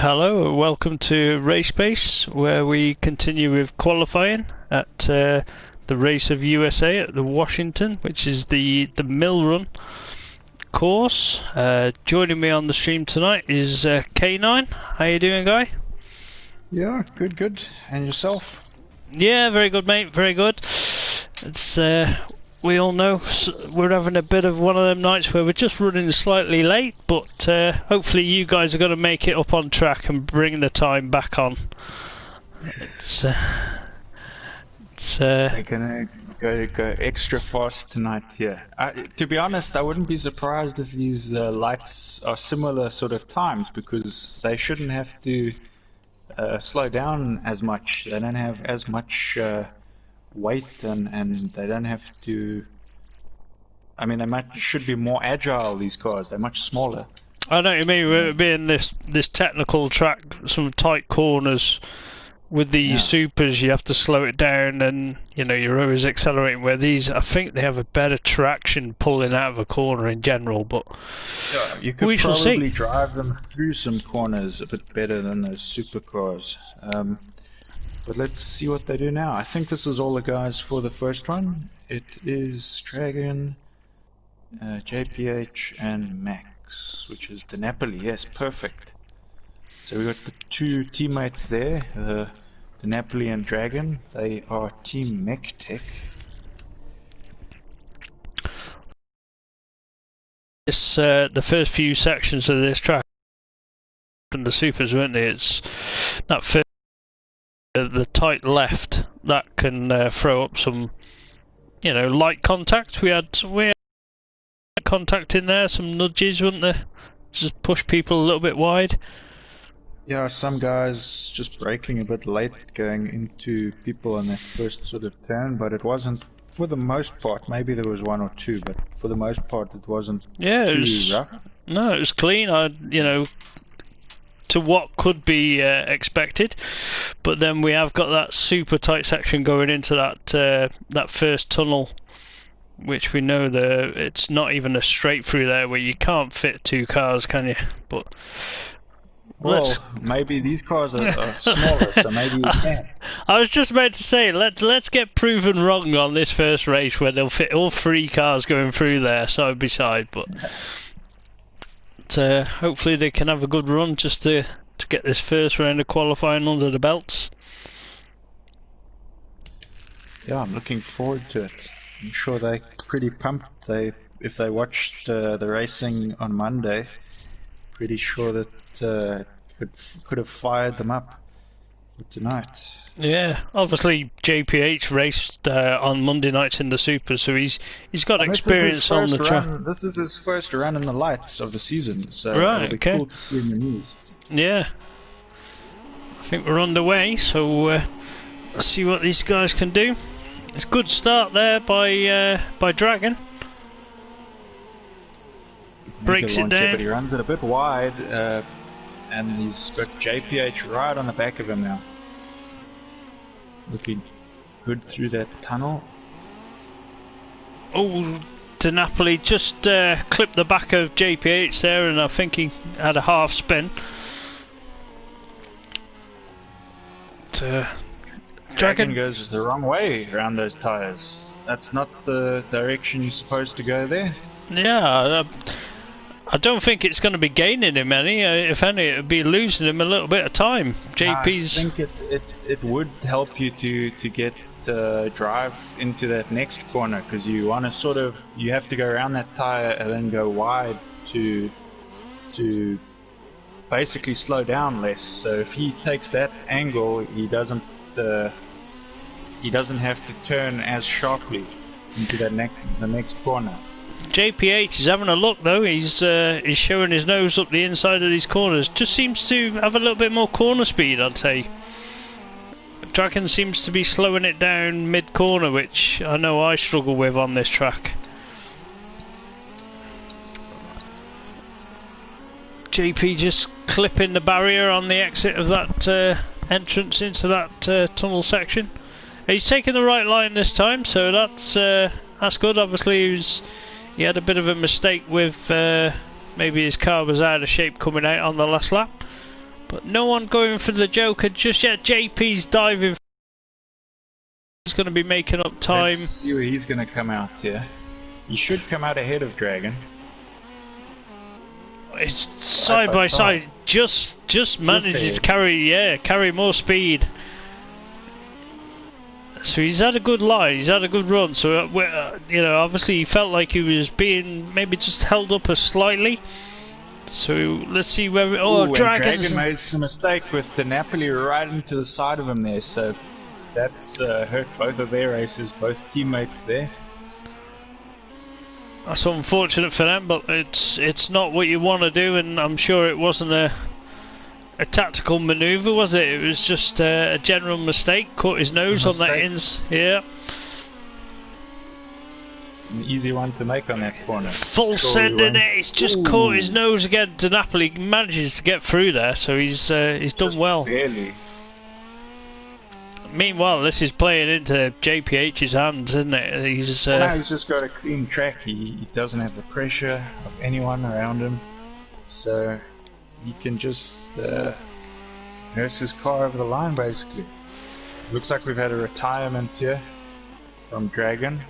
Hello, welcome to Race Base, where we continue with qualifying at the Race of USA at the Washington, which is the Mill Run course. Joining me on the stream tonight is K9. How you doing, guy? Yeah, good. And yourself? Yeah, very good, mate. Very good. It's we all know we're having a bit of one of them nights where we're just running slightly late, but hopefully you guys are going to make it up on track and bring the time back on. They're gonna go extra fast tonight. Yeah. To be honest, I wouldn't be surprised if these lights are similar sort of times, because they shouldn't have to slow down as much. They don't have as much weight, and they don't have to. I mean, should be more agile. These cars, they're much smaller. I know what you mean. We're being this technical track, some tight corners. With these supers, you have to slow it down, and you know you're always accelerating. Where these, I think they have a better traction pulling out of a corner in general. But yeah, you could probably drive them through some corners a bit better than those supercars. But let's see what they do now. I think this is all the guys for the first one. It is Dragon, JPH, and Max, which is DiNapoli. Yes, perfect. So we got the two teammates there, DiNapoli and Dragon. They are Team MechTech. This the first few sections of this track and the supers, weren't they? It's that first. The tight left that can throw up some, you know, light contact. We had contact in there, some nudges, weren't there? Just push people a little bit wide. Yeah, some guys just braking a bit late, going into people on that first sort of turn, but it wasn't, for the most part. Maybe there was one or two, but for the most part, it wasn't too rough. No, it was clean. You know, to what could be expected, but then we have got that super tight section going into that first tunnel, which we know it's not even a straight through there where you can't fit two cars, can you? But well, maybe these cars are smaller, so maybe you can. I was just about to say, let's get proven wrong on this first race where they'll fit all three cars going through there side by side, but. Hopefully they can have a good run just to get this first round of qualifying under the belts. Yeah, I'm looking forward to it. I'm sure they're pretty pumped. If they watched the racing on Monday, pretty sure that could have fired them up for tonight. Yeah, obviously JPH raced on Monday nights in the Super, so he's got experience on the track. This is his first run in the lights of the season, so it'll be cool to see him in these. Yeah, I think we're underway, so let's see what these guys can do. It's a good start there by Dragon. Breaks it down. But he runs it a bit wide, and he's got JPH right on the back of him now. Looking good through that tunnel. Oh, DiNapoli just clipped the back of JPH there, and I think he had a half spin. Dragon goes the wrong way around those tyres. That's not the direction you're supposed to go there. Yeah, I don't think it's going to be gaining him any. If any, it would be losing him a little bit of time. JP's. I think it would help you to get drive into that next corner, because you want to you have to go around that tire and then go wide to basically slow down less. So if he takes that angle, he doesn't have to turn as sharply into the next corner. JPH is having a look though. He's showing his nose up the inside of these corners. Just seems to have a little bit more corner speed, I'd say. Dragon seems to be slowing it down mid-corner, which I know I struggle with on this track. JP just clipping the barrier on the exit of that entrance into that tunnel section. He's taking the right line this time, so that's good. Obviously, he had a bit of a mistake with maybe his car was out of shape coming out on the last lap. But no one going for the Joker just yet. JP's diving. He's going to be making up time. Let's see where he's going to come out here. He should come out ahead of Dragon. It's side by side. Just manages to carry more speed. So he's had a good line. He's had a good run. So you know, obviously he felt like he was being maybe just held up slightly. So let's see where. Dragon made some mistake with the Napoli right into the side of him there. So that's hurt both of their races, both teammates there. That's unfortunate for them, but it's not what you want to do, and I'm sure it wasn't a tactical manoeuvre, was it? It was just a general mistake. Caught his nose on that ins. Yeah. An easy one to make on that corner. Full send in it. He's just caught his nose again. To Napoli manages to get through there, so he's done well. Barely. Meanwhile, this is playing into JPH's hands, isn't it? He's now he's just got a clean track. He doesn't have the pressure of anyone around him, so he can just nurse his car over the line, basically. Looks like we've had a retirement here from Dragon.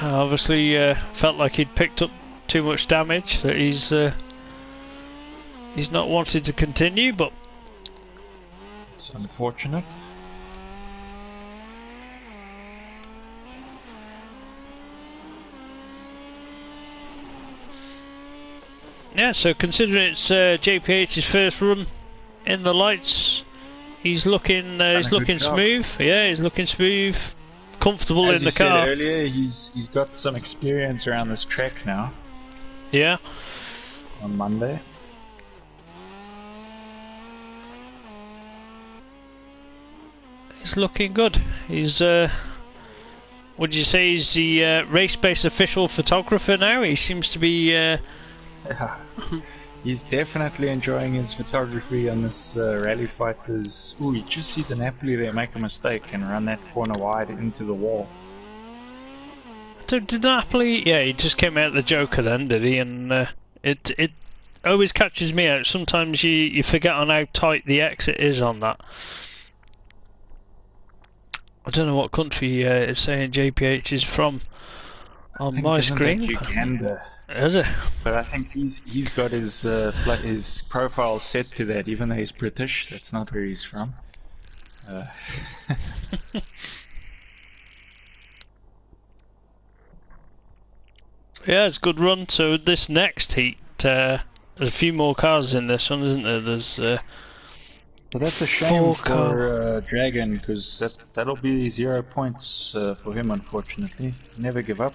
Obviously, felt like he'd picked up too much damage. That he's not wanted to continue, but. It's unfortunate. Yeah, so considering it's JPH's first run in the lights, he's looking smooth. Yeah, he's looking smooth, comfortable in the car. As you said earlier, he's got some experience around this track now. Yeah. On Monday. He's looking good. He's would you say he's the race-based official photographer now? He seems to be he's definitely enjoying his photography on this Rally Fighters. Ooh, you just see the Napoli there make a mistake and run that corner wide into the wall. Did Napoli? Yeah, he just came out the Joker then, did he? And it always catches me out. Sometimes you forget on how tight the exit is on that. I don't know what country it's saying JPH is from on my screen. Uganda. Is it? But I think he's got his profile set to that, even though he's British. That's not where he's from. Yeah, it's a good run. So this next heat, there's a few more cars in this one, isn't there? There's. So that's a shame for Dragon, because that'll be 0 points for him, unfortunately. Never give up.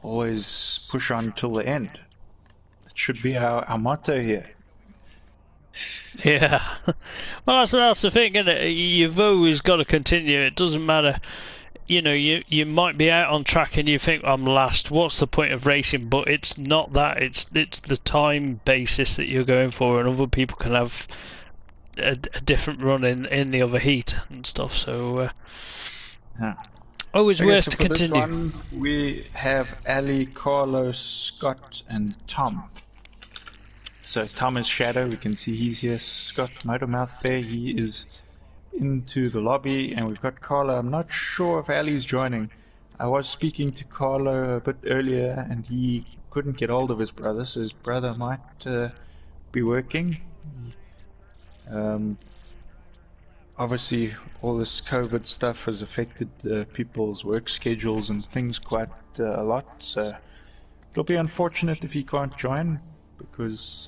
Always push on till the end. That should be our motto here. Yeah. Well, that's the thing, isn't it? You've always got to continue. It doesn't matter. You know, you might be out on track and you think, I'm last, what's the point of racing? But it's not that, it's the time basis that you're going for, and other people can have a different run in the other heat and stuff, so yeah. Always worth to continue. This one, we have Ali, Carlos, Scott and Tom. So Tom is Shadow, we can see he's here. Scott Motormouth there, he is into the lobby, and we've got Carlo. I'm not sure if Ali's joining. I was speaking to Carlo a bit earlier and he couldn't get hold of his brother, so his brother might be working. Obviously all this COVID stuff has affected people's work schedules and things quite a lot, so it'll be unfortunate if he can't join, because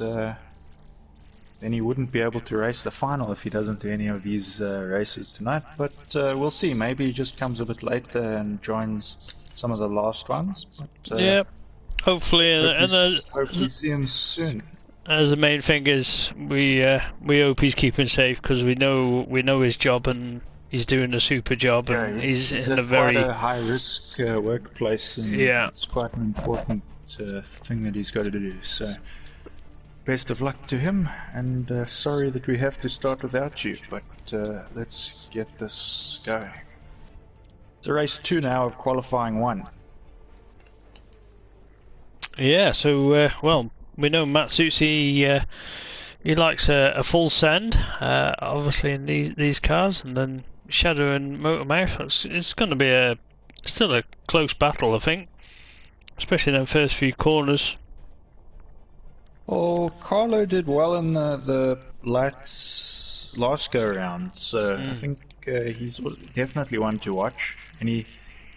then he wouldn't be able to race the final if he doesn't do any of these races tonight. But we'll see. Maybe he just comes a bit later and joins some of the last ones. But, yeah, hopefully. Hope we see him soon. As the main thing is, we hope he's keeping safe, because we know his job and he's doing a super job, and he's in a very quite a high risk workplace, and yeah, it's quite an important thing that he's got to do. So. Best of luck to him, and sorry that we have to start without you, but let's get this going. It's race 2 now of qualifying 1. Yeah, so well, we know Matsuzi. He likes a full send, obviously in these cars, and then Shadow and Motormouth. It's going to be still a close battle, I think, especially in the first few corners. Well, Carlo did well in the lights last go around, so I think he's definitely one to watch, and he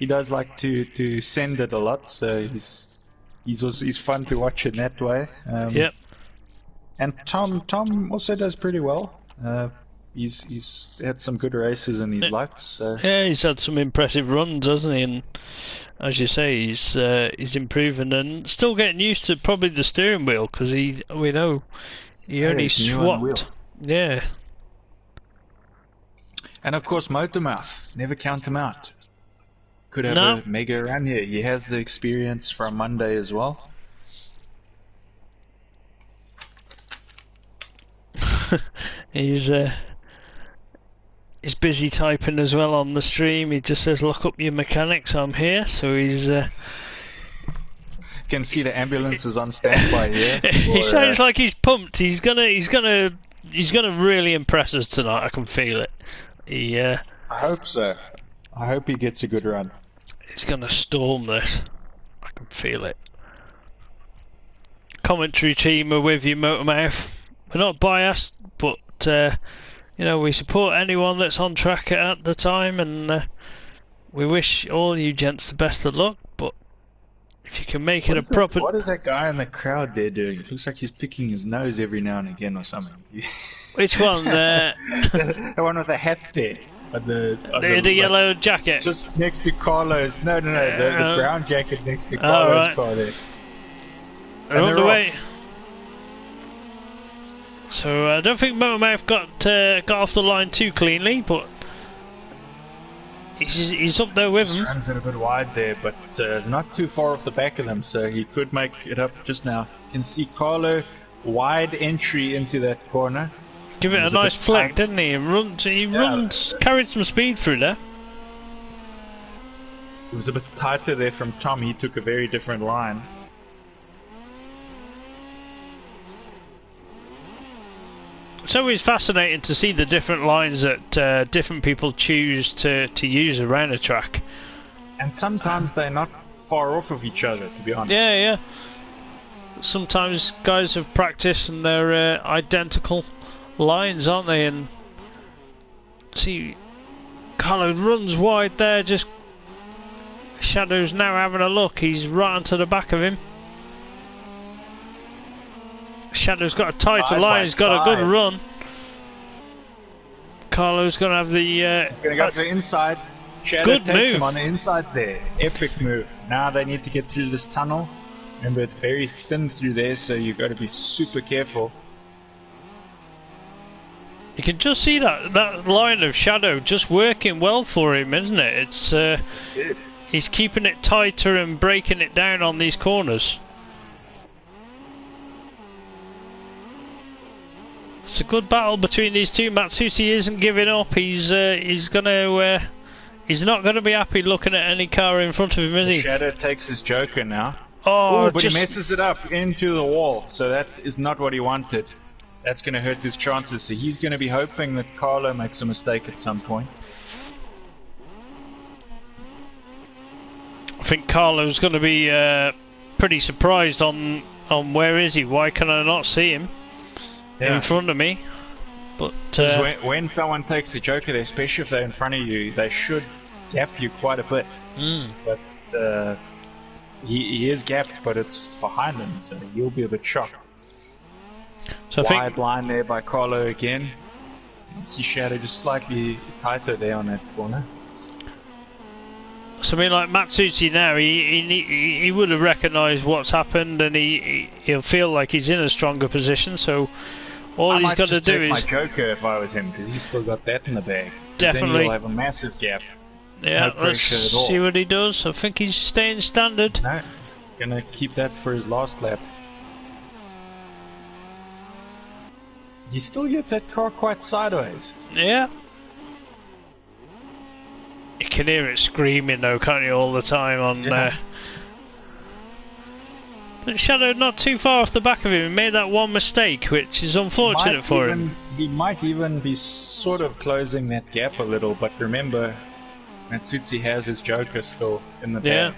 does like to send it a lot, so he's fun to watch in that way. Yep. And Tom also does pretty well. He's had some good races in these lights. So. Yeah, he's had some impressive runs, hasn't he? And as you say, he's improving and still getting used to probably the steering wheel, because we know he only swapped. Yeah. And of course, Motormouth, never count him out. Could have a mega run here. He has the experience from Monday as well. He's busy typing as well on the stream. He just says, "Lock up your mechanics, I'm here." So he's can see the ambulance is on standby here. He sounds like he's pumped. He's gonna really impress us tonight. I can feel it. I hope so. I hope he gets a good run. He's gonna storm this. I can feel it. Commentary team are with you, Motormouth. We're not biased, but you know, we support anyone that's on track at the time, and we wish all you gents the best of luck. But if you can make it a proper... What is that guy in the crowd there doing? It looks like he's picking his nose every now and again or something. Which one? The one with the hat there. The yellow jacket? Just next to Carlo's. No, the brown jacket next to Carlo's car there. They're on the way. So I don't think Motormouth got off the line too cleanly, but he's up there with him. Runs it a bit wide there, but not too far off the back of them, so he could make it up just now. You can see Carlo wide entry into that corner. Give it a nice flick, didn't he? Runs, carried some speed through there. It was a bit tighter there from Tom. He took a very different line. It's always fascinating to see the different lines that different people choose to use around a track. And sometimes they're not far off of each other, to be honest. Yeah. Sometimes guys have practiced and they're identical lines, aren't they? And see, Carlo runs wide there. Just Shadow's now having a look. He's right onto the back of him. Shadow's got a tighter line, he's got a good run. Carlo's going to have the... he's going to go to the inside. Shadow takes him on the inside there. Epic move. Now they need to get through this tunnel. Remember, it's very thin through there, so you've got to be super careful. You can just see that line of Shadow just working well for him, isn't it? It's he's keeping it tighter and breaking it down on these corners. It's a good battle between these two. Matsuzi isn't giving up. He's not going to be happy looking at any car in front of him, is he? Shadow takes his Joker now. Oh, but he messes it up into the wall. So that is not what he wanted. That's going to hurt his chances. So he's going to be hoping that Carlo makes a mistake at some point. I think Carlo's going to be pretty surprised on where is he? Why can I not see him? Yeah. In front of me, but when someone takes the Joker there, especially if they're in front of you, they should gap you quite a bit. But he is gapped, but it's behind him, so you'll be a bit shocked. So wide line there by Carlo again. You can see Shadow just slightly tighter there on that corner. So I mean, like Matsuzi now, he would have recognised what's happened, and he'll feel like he's in a stronger position. So all he's got to do is my Joker if I was him, because he's still got that in the bag. Definitely, then he'll have a massive gap. Yeah, no let's see what he does. I think he's staying standard. No, he's gonna keep that for his last lap. He still gets that car quite sideways. Yeah. You can hear it screaming though, can't you, all the time on But Shadow not too far off the back of him. He made that one mistake, which is unfortunate for him. He might even be sort of closing that gap a little, but remember, Matsutsi has his Joker still in the bag.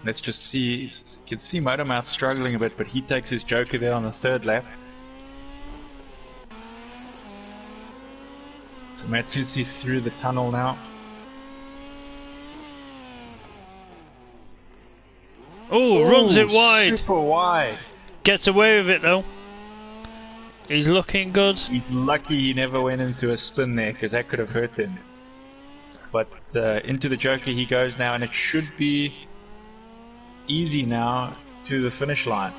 Let's just see. You can see Motormouth struggling a bit, but he takes his Joker there on the third lap. So Matsutsi through the tunnel now. Oh, runs it wide. Super wide. Gets away with it though. He's looking good. He's lucky he never went into a spin there, because that could have hurt him. But into the Joker he goes now, and it should be easy now to the finish line.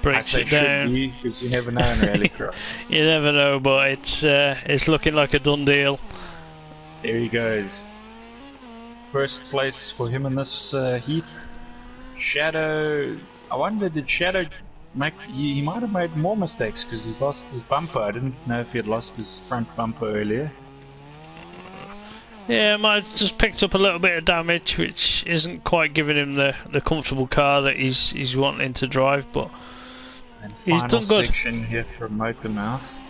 Breaks I it say down. Should be, because you never know in rallycross. You never know, but it's looking like a done deal. There he goes. First place for him in this heat. Shadow. I wonder, did Shadow make? He might have made more mistakes because he's lost his bumper. I didn't know if he had lost his front bumper earlier. Yeah, might have just picked up a little bit of damage, which isn't quite giving him the comfortable car that he's wanting to drive, but And he's final done good. section here from Motormouth.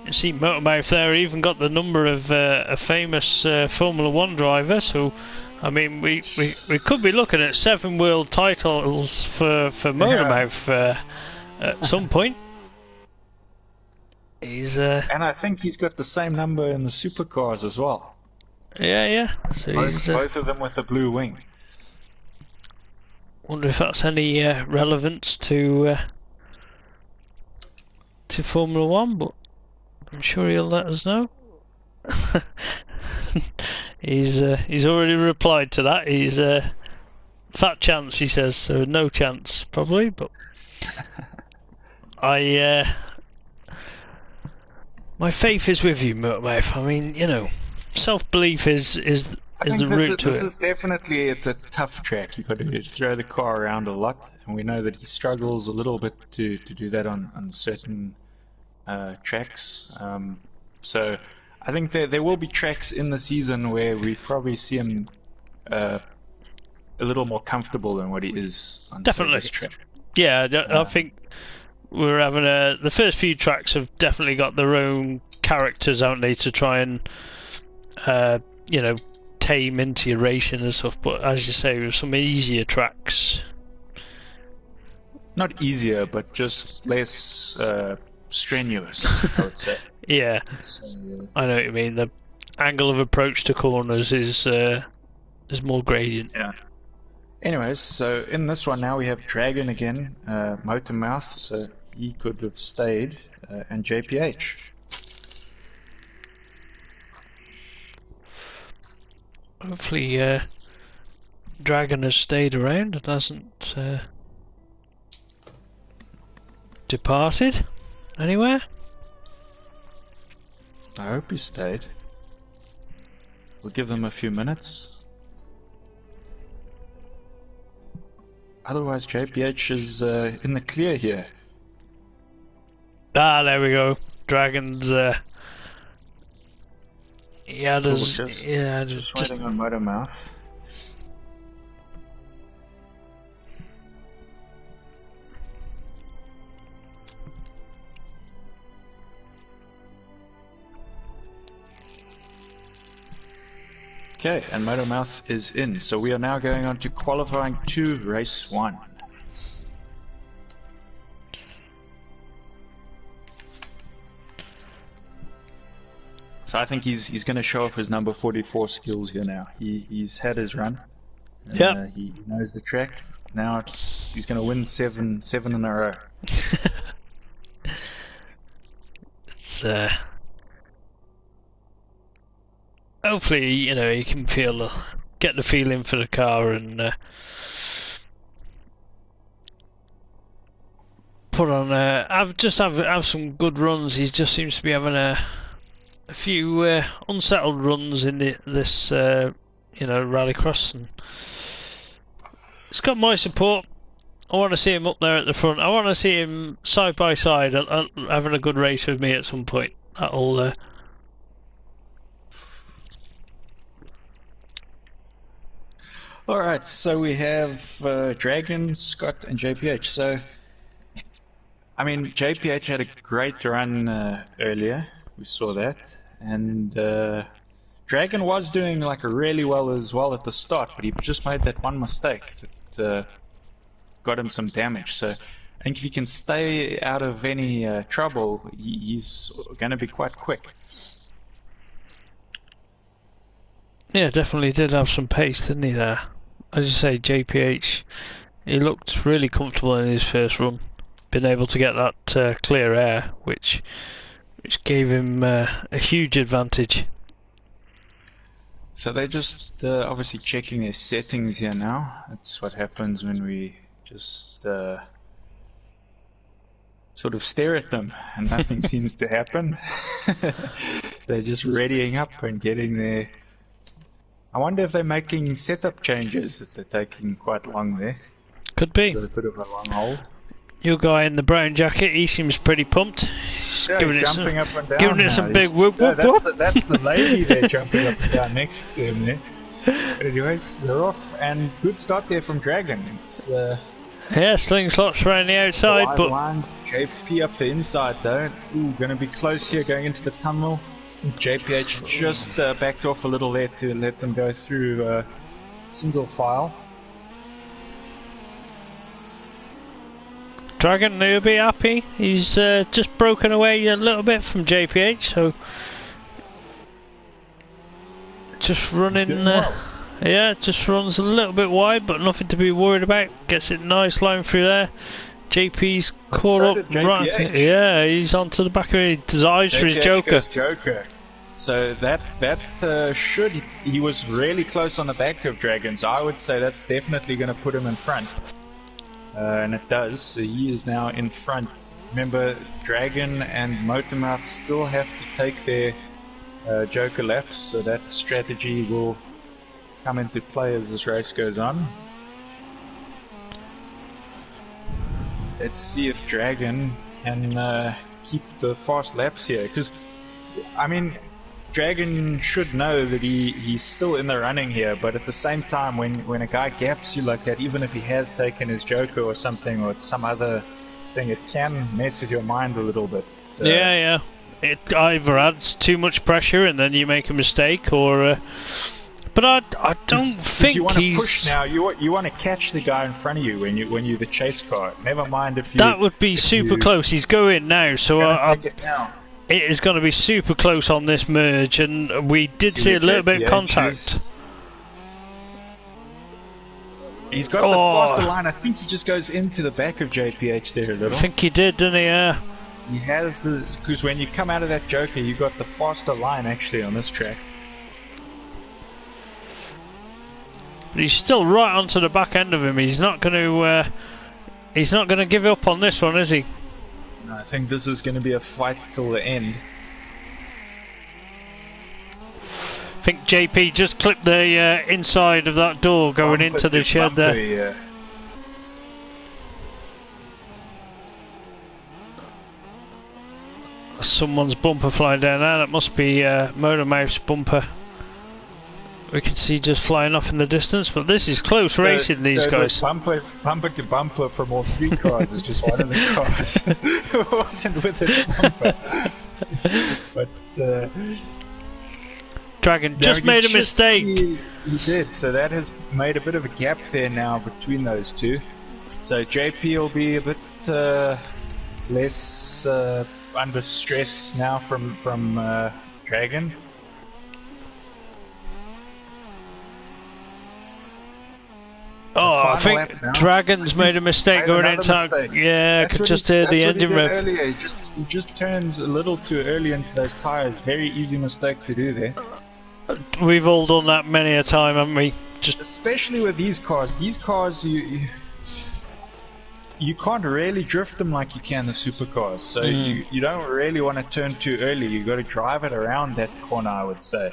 You see Motormouth there even got the number of a famous Formula 1 driver, so I mean we could be looking at 7 world titles for Motormouth at some point. He's And I think he's got the same number in the supercars as well. yeah. So Both of them with a blue wing. wonder if that's any relevance to Formula 1, but I'm sure he'll let us know. He's already replied to that. He's fat chance, he says, so no chance probably, but my faith is with you, Motormouth. I mean, you know, self-belief is the route to it. This is definitely, it's a tough track. You've got to throw the car around a lot, and we know that he struggles a little bit to do that on certain tracks. So I think there will be tracks in the season where we probably see him a little more comfortable than what he is on this track. Yeah, I think we're having the first few tracks have definitely got their own characters, haven't they, to try and you know, tame into your racing and stuff. But as you say, with some easier tracks, not easier, but just less strenuous, I would say. Yeah, So, I know what you mean. The angle of approach to corners is more gradient. yeah. Anyways, so in this one now we have Dragon again, Motormouth, so he could have stayed, and JPH. Hopefully, Dragon has stayed around and hasn't departed anywhere. I hope he stayed. We'll give them a few minutes. Otherwise, JPH is in the clear here. Ah, there we go. Dragon's. Yeah, there's. Just waiting on Motormouth. Okay, and Motormouth is in. So we are now going on to qualifying 2, race 1. So I think he's going to show off his number 44 skills here now. He's had his run. Yeah. He knows the track. Now he's going to win seven in a row. It's hopefully, you know, you can get the feeling for the car and put on. Have some good runs. He just seems to be having a few unsettled runs in this you know, rallycross, and it's got my support. I want to see him up there at the front. I want to see him side by side having a good race with me at some point. That'll Alright, so we have Dragon, Scott, and JPH. So, I mean, JPH had a great run earlier. We saw that. And Dragon was doing like really well as well at the start, but he just made that one mistake that got him some damage. So, I think if he can stay out of any trouble, he's going to be quite quick. yeah, definitely did have some pace, didn't he? There, as you say, JPH, he looked really comfortable in his first run, been able to get that clear air, which gave him a huge advantage. So they're just obviously checking their settings here now. That's what happens when we just sort of stare at them and nothing seems to happen. They're just readying up and getting their... I wonder if they're making setup changes, that they're taking quite long there. Could be. So a bit of a long hold. Your guy in the brown jacket, he seems pretty pumped. He's jumping up and down. Giving it some big whoop whoop whoop. whoop. That's the lady there jumping up and down next to him there. But anyways, they're off, and good start there from Dragon. It's yeah, slingslots around the outside, but line. JP up the inside though. Ooh, gonna be close here, going into the tunnel. JPH just backed off a little there to let them go through single file. Dragon will be happy. He's just broken away a little bit from JPH, so just running. Yeah, just runs a little bit wide, but nothing to be worried about. Gets it nice line through there. JP's caught up right. Yeah, he's onto the back of his eyes for his Joker. So that should, he was really close on the back of Dragon, so I would say that's definitely going to put him in front. And it does, so he is now in front. Remember, Dragon and Motormouth still have to take their Joker laps, so that strategy will come into play as this race goes on. Let's see if Dragon can keep the fast laps here, because, I mean, Dragon should know that he's still in the running here, but at the same time, when a guy gaps you like that, even if he has taken his Joker or something, or some other thing, it can mess with your mind a little bit. Yeah. It either adds too much pressure and then you make a mistake, or... but I don't think you want to push now. You want to catch the guy in front of you when you're the chase car. Never mind if you... That would be super close. He's going now, so it is going to be super close on this merge, and we did see a little bit of contact. He's got the faster line. I think he just goes into the back of JPH there a little. I think he did, didn't he? Yeah. He has this, because when you come out of that Joker, you got the faster line actually on this track. But he's still right onto the back end of him. He's not going to give up on this one, is he? No, I think this is going to be a fight till the end. I think JP just clipped the inside of that door going into the shed there. Yeah. Someone's bumper flying down there. That must be Motormouth's bumper. We can see just flying off in the distance, but this is close racing, these guys. Bumper to bumper from all three cars is just one of the cars. It wasn't with its bumper. But Dragon just made a mistake. He did, so that has made a bit of a gap there now between those two. So JP will be a bit less under stress now from Dragon. Oh, I think Dragon's made a mistake going into... Yeah, I could just hear the engine rev. He just turns a little too early into those tyres. Very easy mistake to do there. We've all done that many a time, haven't we? Especially with these cars. These cars, you can't really drift them like you can the supercars. So you don't really want to turn too early. You've got to drive it around that corner, I would say.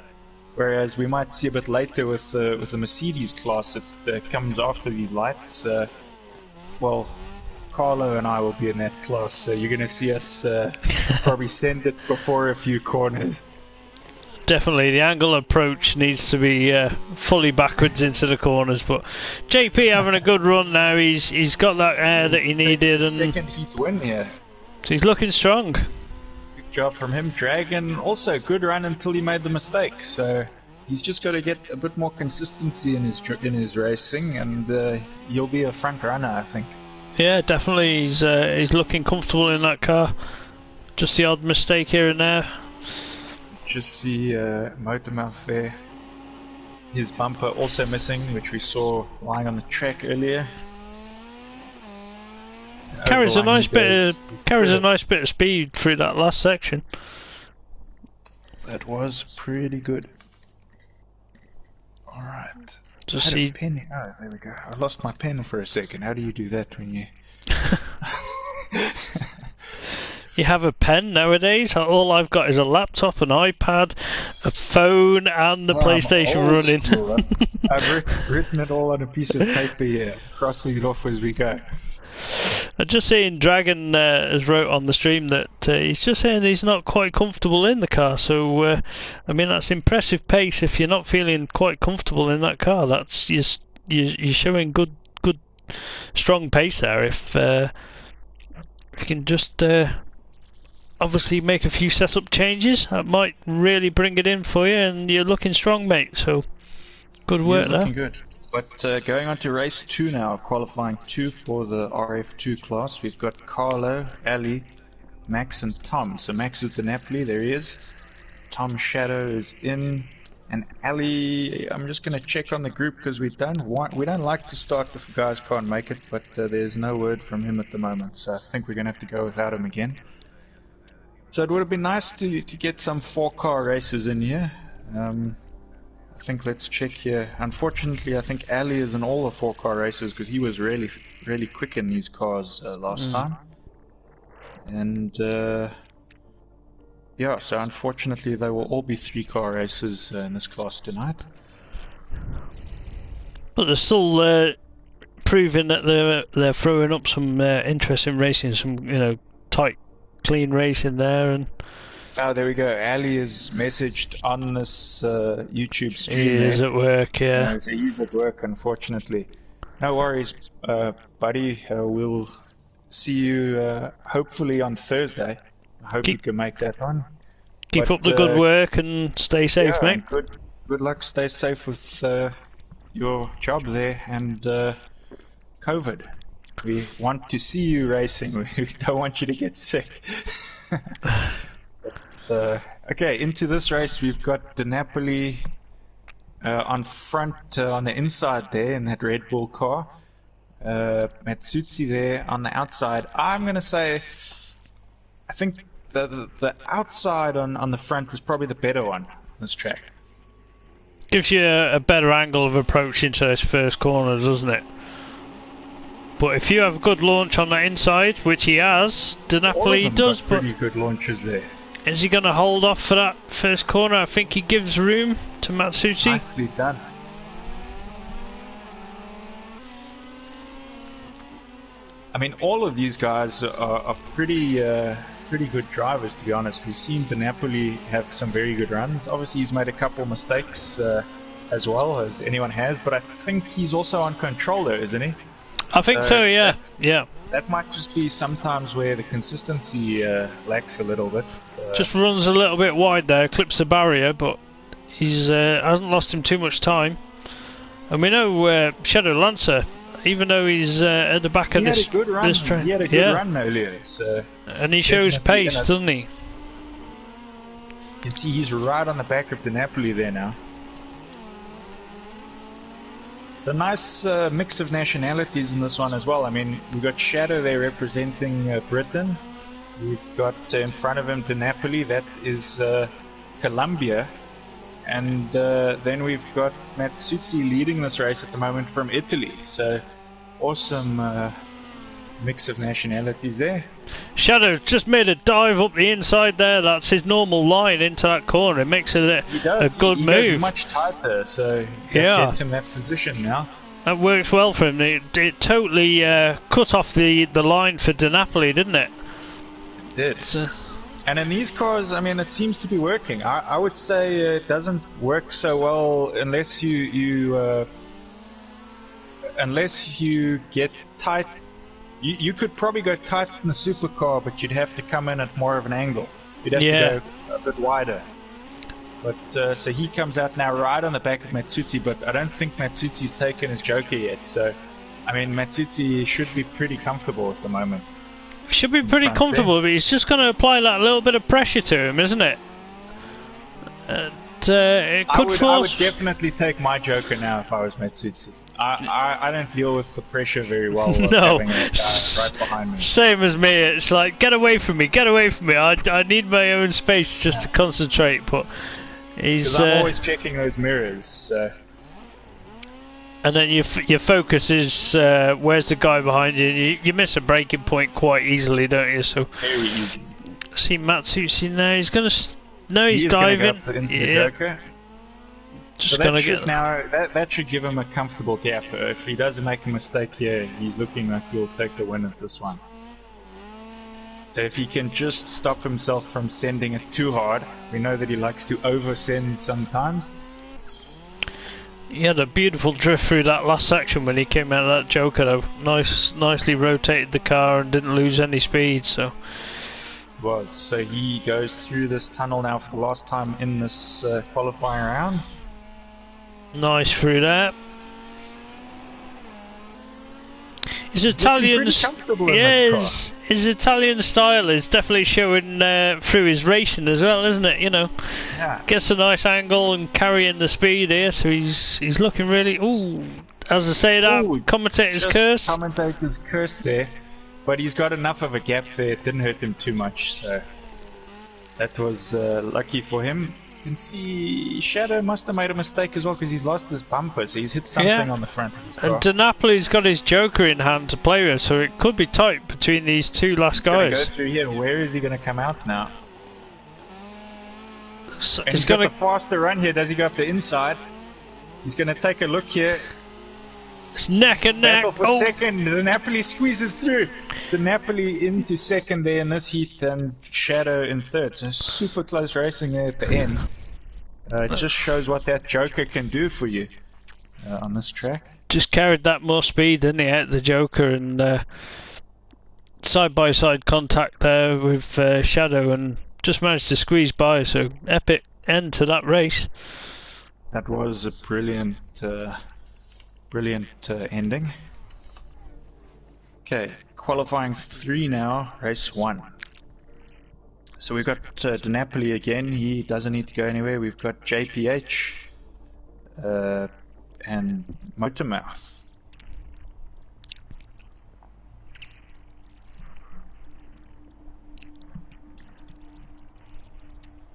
Whereas we might see a bit later with the Mercedes class that comes after these lights. Well, Carlo and I will be in that class, so you're going to see us probably send it before a few corners. Definitely, the angle approach needs to be fully backwards into the corners. But JP having a good run now. He's got that air that he needed, and second heat win here. So he's looking strong. Good job from him. Dragon also good run until he made the mistake. So he's just got to get a bit more consistency in his racing, and he'll be a front runner, I think. Yeah, definitely. He's looking comfortable in that car. Just the odd mistake here and there. Just see Motormouth there. His bumper also missing, which we saw lying on the track earlier. Carries a nice bit of speed through that last section. That was pretty good. All right. Just see. Pen. Oh, there we go. I lost my pen for a second. How do you do that when you? You have a pen nowadays? All I've got is a laptop, an iPad, a phone, and the PlayStation running. School, right? I've written it all on a piece of paper here, crossing it off as we go. I'm just seeing Dragon has wrote on the stream that he's just saying he's not quite comfortable in the car. So, I mean, that's impressive pace. If you're not feeling quite comfortable in that car, that's you're showing good, strong pace there. If you can just obviously make a few setup changes, that might really bring it in for you, and you're looking strong, mate. So, good work there. Looking good. But going on to race 2 now, qualifying 2 for the RF2 class. We've got Carlo, Ali, Max and Tom. So Max is the Napoli, there he is. Tom Shadow is in. And Ali, I'm just going to check on the group because we don't like to start if guys can't make it, but there's no word from him at the moment. So I think we're going to have to go without him again. So it would have been nice to get some 4-car races in here. I think let's check here. Unfortunately, I think Ali is in all the 4-car races because he was really quick in these cars last time. And yeah, so unfortunately they will all be 3-car races in this class tonight. But they're still proving that they're throwing up some interesting racing, some tight, clean racing there. And oh, there we go. Ali is messaged on this YouTube stream. He is at work, yeah. So he's at work, unfortunately. No worries, buddy. We'll see you hopefully on Thursday. I hope you can make that one. Keep up the good work and stay safe, mate. Good luck. Stay safe with your job there and COVID. We want to see you racing. We don't want you to get sick. Okay, into this race we've got De Napoli on front, on the inside there in that Red Bull car. Matsutsi there on the outside. I'm going to say, I think the outside on the front is probably the better one on this track. Gives you a better angle of approach into this first corner, doesn't it? But if you have a good launch on the inside, which he has, De Napoli does. But pretty good launches there. Is he going to hold off for that first corner? I think he gives room to Matsutsi. Nicely done. I mean, all of these guys are pretty good drivers, to be honest. We've seen De Napoli have some very good runs. Obviously, he's made a couple mistakes as well, as anyone has. But I think he's also on controller, isn't he? I think so, yeah. That might just be sometimes where the consistency lacks a little bit. Just runs a little bit wide there, clips the barrier, but he's hasn't lost him too much time. And we know Shadow Lancer, even though he's at the back of this train, he had a good run earlier. So and he shows pace, doesn't he? You can see he's right on the back of De Napoli there now. The nice mix of nationalities in this one as well. I mean, we've got Shadow there representing Britain. We've got in front of him De Napoli, that is Colombia. And then we've got Matsutsi leading this race at the moment from Italy. So, awesome mix of nationalities there. Shadow just made a dive up the inside there. That's his normal line into that corner. It makes it a good move. He goes much tighter, so that gets him that position now. That works well for him. It totally cut off the line for De Napoli, didn't it? It did. And in these cars, I mean, it seems to be working. I would say it doesn't work so well unless unless you get tight. You could probably go tight in the supercar, but you'd have to come in at more of an angle. You'd have to go a bit wider. But so he comes out now right on the back of Matsutsi, but I don't think Matsutzi's taken his Joker yet. So, I mean, Matsutsi should be pretty comfortable at the moment. Should be pretty comfortable, but he's just going to apply that little bit of pressure to him, isn't it? It could force... I would definitely take my Joker now if I was Matsutsi. I don't deal with the pressure very well. No, having a guy right behind me. Same as me. It's like, get away from me, get away from me. I need my own space just to concentrate. But he's. I'm always checking those mirrors. So. And then your focus is where's the guy behind you? You miss a braking point quite easily, don't you? So very easy. See Matsutsi now. He's gonna. No, he's diving. Go into the Joker. Just so gonna get. Now that should give him a comfortable gap. If he doesn't make a mistake here, he's looking like he'll take the win at this one. So if he can just stop himself from sending it too hard, we know that he likes to oversend sometimes. He had a beautiful drift through that last section when he came out of that Joker though. Nicely rotated the car and didn't lose any speed, so... So he goes through this tunnel now for the last time in this qualifying round. Nice through there. His Italian, his Italian style is definitely showing through his racing as well, isn't it? You know, gets a nice angle and carrying the speed here, so he's looking really. Ooh, as I say that, commentator's curse. Commentator's curse there, but he's got enough of a gap there. It didn't hurt him too much, so that was lucky for him. You can see Shadow must have made a mistake as well because he's lost his bumper, so he's hit something on the front of his car. And De Napoli's got his Joker in hand to play with, so it could be tight between these two last guys. Go through here. Where is he going to come out now? So and he's got the faster run here. Does he go up the inside? He's going to take a look here. It's neck and neck. Battle for second. De Napoli squeezes through. De Napoli into second there in this heat, and Shadow in third. So super close racing there at the end. It just shows what that Joker can do for you on this track. Just carried that more speed, didn't he, out the Joker, and side-by-side contact there with Shadow, and just managed to squeeze by. So epic end to that race. That was a brilliant ending. Okay, qualifying 3 now, race 1. So we've got De Napoli again. He doesn't need to go anywhere. We've got JPH and Motormouth.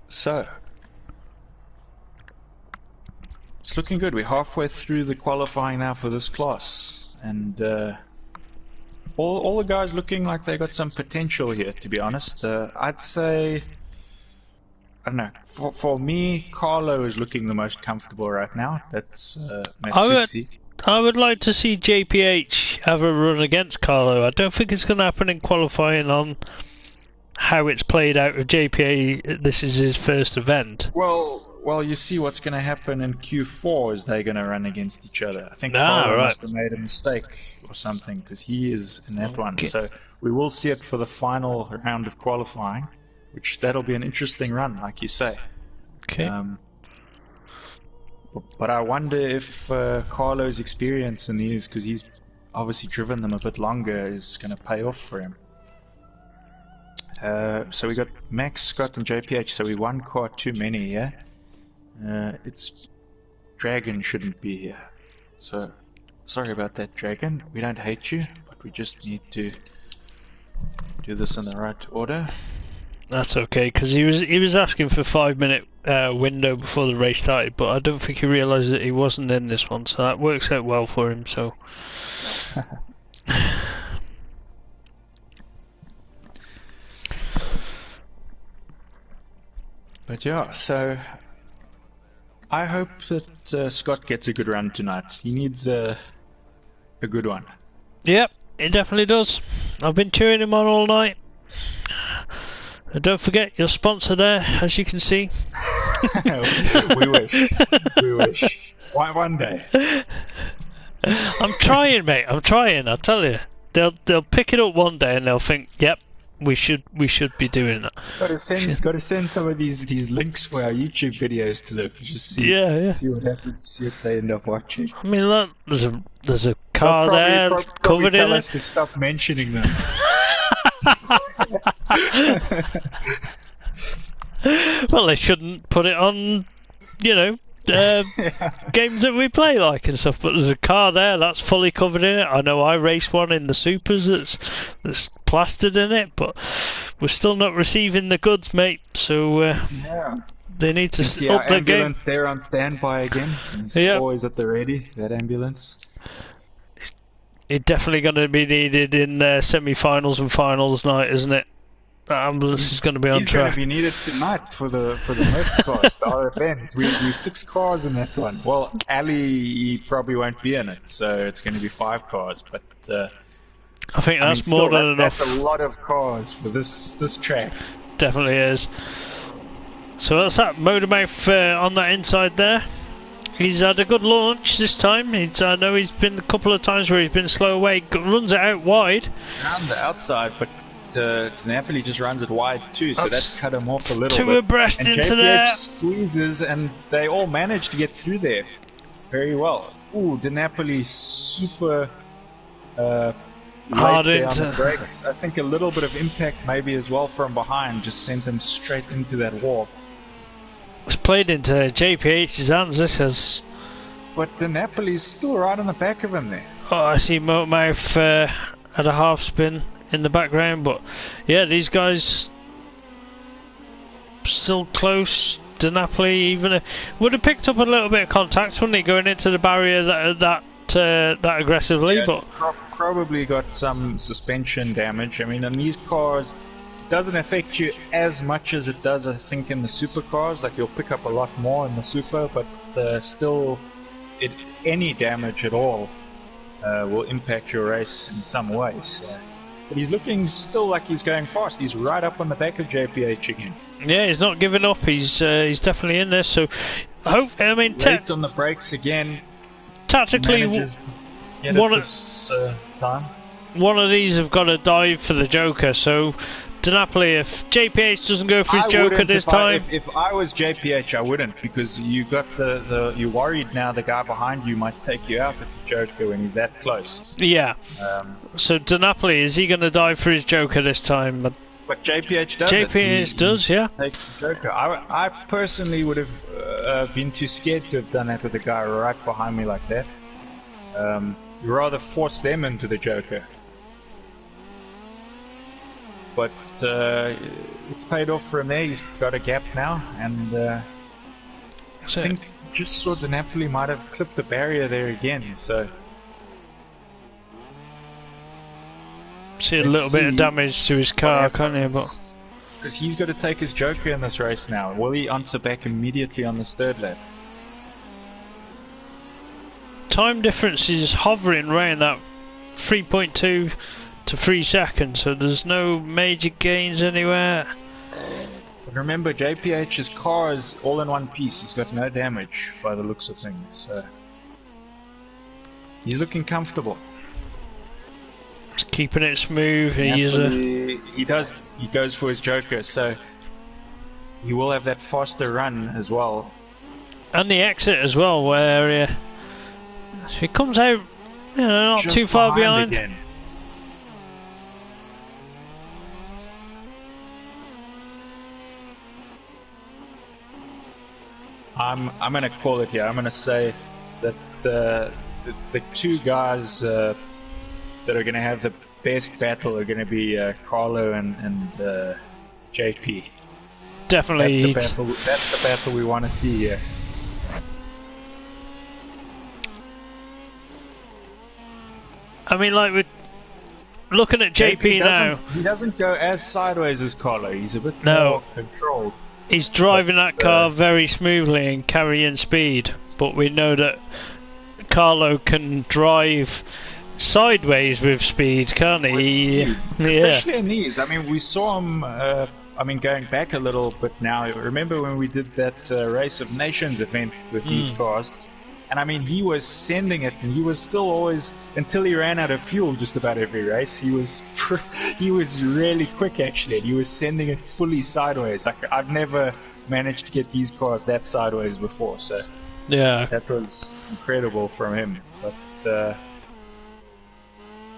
So it's looking good. We're halfway through the qualifying now for this class, and all the guys looking like they got some potential here, to be honest. I'd say, I don't know, for me, Carlo is looking the most comfortable right now. That's Matsutsi. I would like to see JPH have a run against Carlo. I don't think it's going to happen in qualifying on how it's played out with JPA. This is his first event. Well, you see what's going to happen in Q4 is they're going to run against each other. I think Carlo must have made a mistake or something because he is in that one. So we will see it for the final round of qualifying, which that'll be an interesting run, like you say. Okay. But I wonder if Carlo's experience in these, because he's obviously driven them a bit longer, is going to pay off for him. So we got Max, Scott, and JPH. So we one car too many here. It's Dragon shouldn't be here. So sorry about that, Dragon. We don't hate you, but we just need to do this in the right order. That's okay, because he was asking for 5-minute window before the race started, but I don't think he realised that he wasn't in this one, so that works out well for him. So. But yeah, so I hope that Scott gets a good run tonight. He needs a good one. Yep, it definitely does. I've been cheering him on all night. And don't forget your sponsor there, as you can see. We wish. We wish. One day. I'm trying, mate. I'm trying. I tell you, they'll pick it up one day and they'll think, "Yep, we should be doing that." Got to send some of these links for our YouTube videos to them. Just see what happens. See if they end up watching. I mean, look, there's a car there covered tell in us it. to stop mentioning them. Well, they shouldn't put it on, games that we play like and stuff. But there's a car there that's fully covered in it. I know I raced one in the supers that's plastered in it, but we're still not receiving the goods, mate. So they need to up the game. Ambulance there on standby again. It's always at the ready. That ambulance. It's definitely going to be needed in semi-finals and finals night, isn't it? That ambulance is going to be on track. He's going to be needed tonight for the Merc class, the RFNs. We're 6 cars in that one. Well, Ali probably won't be in it, so it's going to be 5 cars. But I think that's more than enough. That's a lot of cars for this track. Definitely is. So that's that Motormouth on that inside there. He's had a good launch this time. I know he's been a couple of times where he's been slow away. Runs it out wide. Around the outside, but Napoli just runs it wide too, so that's cut him off a little bit. Two abreast into JPH there. Squeezes, and they all manage to get through there very well. Ooh, Napoli super hard late into on the brakes. I think a little bit of impact maybe as well from behind just sent him straight into that wall. It's played into JPH's hands, this has. But Napoli's still right on the back of him there. Oh, I see Motormouth at a half spin in the background, but yeah, these guys still close. Napoli even would have picked up a little bit of contact, wouldn't he, going into the barrier that aggressively? Yeah, but probably got some suspension damage. I mean, in these cars, it doesn't affect you as much as it does, I think, in the supercars. Like, you'll pick up a lot more in the super, but still, any damage at all will impact your race in some ways. But he's looking still like he's going fast. He's right up on the back of JPH again. Yeah, he's not giving up. He's definitely in there. So, late on the brakes again. Tactically, time. One of these have got to dive for the Joker. So, Napoli, if JPH doesn't go for his Joker this time, if I was JPH, I wouldn't, because you got you're worried now the guy behind you might take you out if you Joker when he's that close. Yeah. So Napoli, is he going to dive for his Joker this time? But JPH does. JPH does, yeah. Takes the Joker. I personally would have been too scared to have done that with a guy right behind me like that. You rather force them into the Joker. But it's paid off for him there. He's got a gap now, and I think just saw Napoli might have clipped the barrier there again. So see a little bit of damage to his car, can't you? But because he's got to take his Joker in this race now. Will he answer back immediately on this third lap? Time difference is hovering around that 3.2 to 3 seconds, so there's no major gains anywhere. But remember, JPH's car is all in one piece. He's got no damage by the looks of things. So he's looking comfortable. He's keeping it smooth. He goes for his Joker, so he will have that faster run as well. And the exit as well, where he comes out, not just too far behind. Again. I'm going to call it here. I'm going to say that the two guys that are going to have the best battle are going to be Carlo and JP. Definitely. That's the battle we want to see here. I mean, like, we're looking at JP now. He doesn't go as sideways as Carlo. He's a bit more controlled. He's driving that car very smoothly and carrying speed, but we know that Carlo can drive sideways with speed, can't he? Yeah. Especially in these. I mean, we saw him. Going back a little bit now. Remember when we did that Race of Nations event with these cars? And I mean, he was sending it, and he was still always, until he ran out of fuel just about every race, he was really quick actually, and he was sending it fully sideways. Like, I've never managed to get these cars that sideways before, so yeah, that was incredible from him. But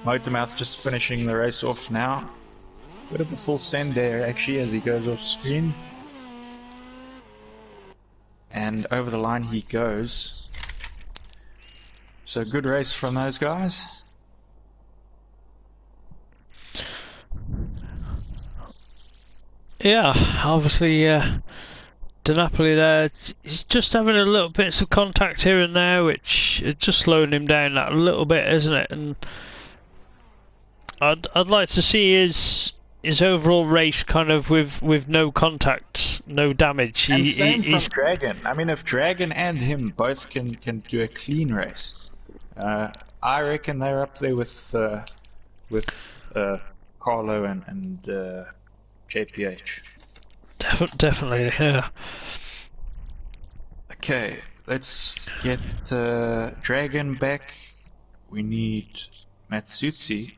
Motormouth just finishing the race off now. Bit of a full send there actually as he goes off screen. And over the line he goes. So good race from those guys. Yeah, obviously DiNapoli there, he's just having a little bits of contact here and there, which is just slowing him down that little bit, isn't it? And I'd like to see his overall race kind of with no contact, no damage. And same from Dragon. I mean, if Dragon and him both can do a clean race, I reckon they're up there with Carlo and JPH. Definitely, yeah. Okay, let's get Dragon back. We need Matsutsi.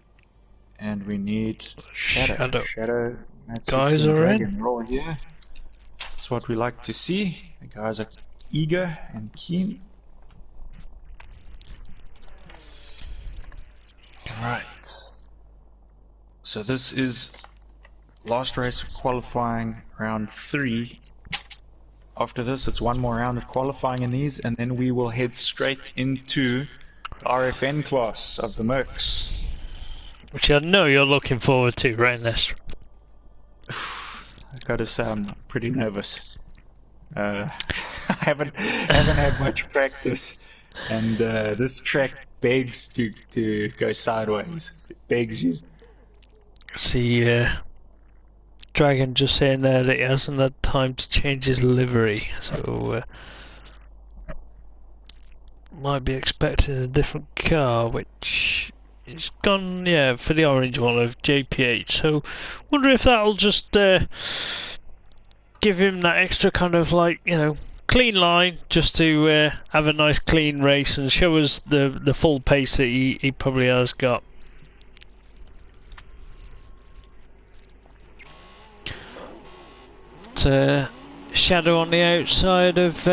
And we need Shadow. Shadow, guys are in. Roll here. That's what we like to see. The guys are eager and keen. Alright. So this is last race of qualifying, round 3. After this, it's one more round of qualifying in these, and then we will head straight into RFN class of the Mercs. Which I know you're looking forward to, right, Nestor? I gotta say, I'm pretty nervous. I haven't had much practice, and this track begs to go sideways. It begs you. See, Dragon just saying there that he hasn't had time to change his livery, so might be expecting a different car, which. It's gone, yeah, for the orange one of JPH. So, wonder if that'll just give him that extra kind of like, you know, clean line, just to have a nice clean race and show us the full pace that he probably has got. Shadow on the outside of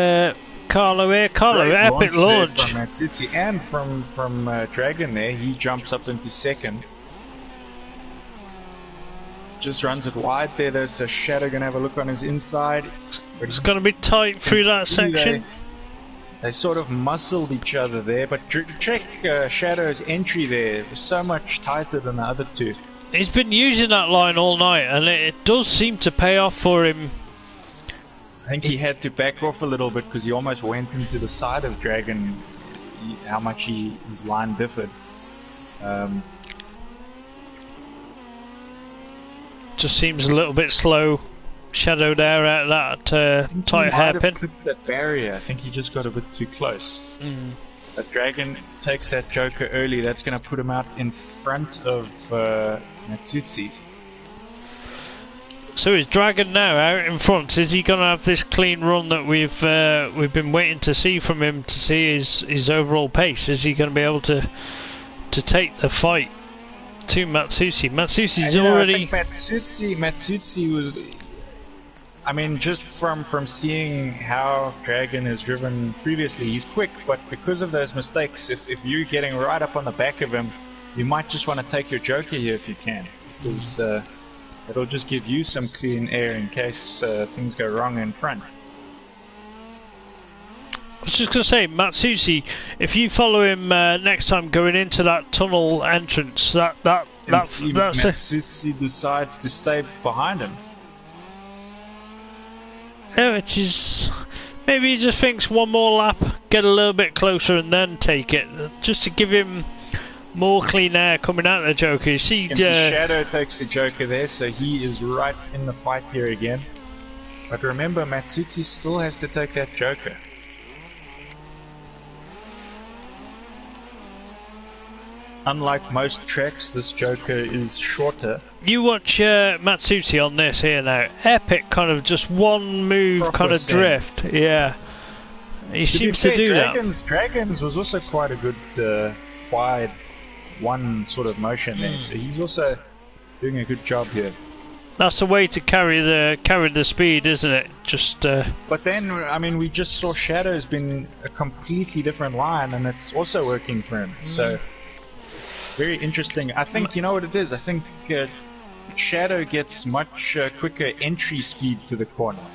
Carlo here. Carlo, great epic launch. From Matsutsi and from Dragon there. He jumps up into second. Just runs it wide there. There's a Shadow going to have a look on his inside. It's going to be tight through that section. They sort of muscled each other there, but check Shadow's entry there. It was so much tighter than the other two. He's been using that line all night, and it does seem to pay off for him. I think he had to back off a little bit because he almost went into the side of Dragon. How much his line differed. Just seems a little bit slow. Shadow there at that tight hairpin. He might have clipped that barrier. I think he just got a bit too close. But Dragon takes that Joker early. That's going to put him out in front of Matsutsi. So is Dragon now out in front? Is he going to have this clean run that we've been waiting to see from him to see his overall pace? Is he going to be able to take the fight to Matsutsi? Matsutsi's already. I think Matsutsi was. I mean, just from seeing how Dragon has driven previously, he's quick, but because of those mistakes, if you're getting right up on the back of him, you might just want to take your Joker here if you can, because it'll just give you some clean air in case things go wrong in front. I was just going to say, Matsutsi, if you follow him next time going into that tunnel entrance, that's Matsutsi decides to stay behind him. No, it is. Maybe he just thinks one more lap, get a little bit closer, and then take it, just to give him more clean air coming out of the Joker. You see, Shadow takes the Joker there, so he is right in the fight here again. But remember, Matsutsi still has to take that Joker. unlike most tracks, this Joker is shorter. You watch Matsuti on this here now. Epic, kind of just one move, kind of drift. Yeah, he seems to do that. Dragons was also quite a good wide one sort of motion there. So he's also doing a good job here. That's the way to carry the speed, isn't it? Just. But then, I mean, we just saw Shadow's been a completely different line, and it's also working for him. So it's very interesting. I think you know what it is. I think Shadow gets much quicker entry speed to the corner.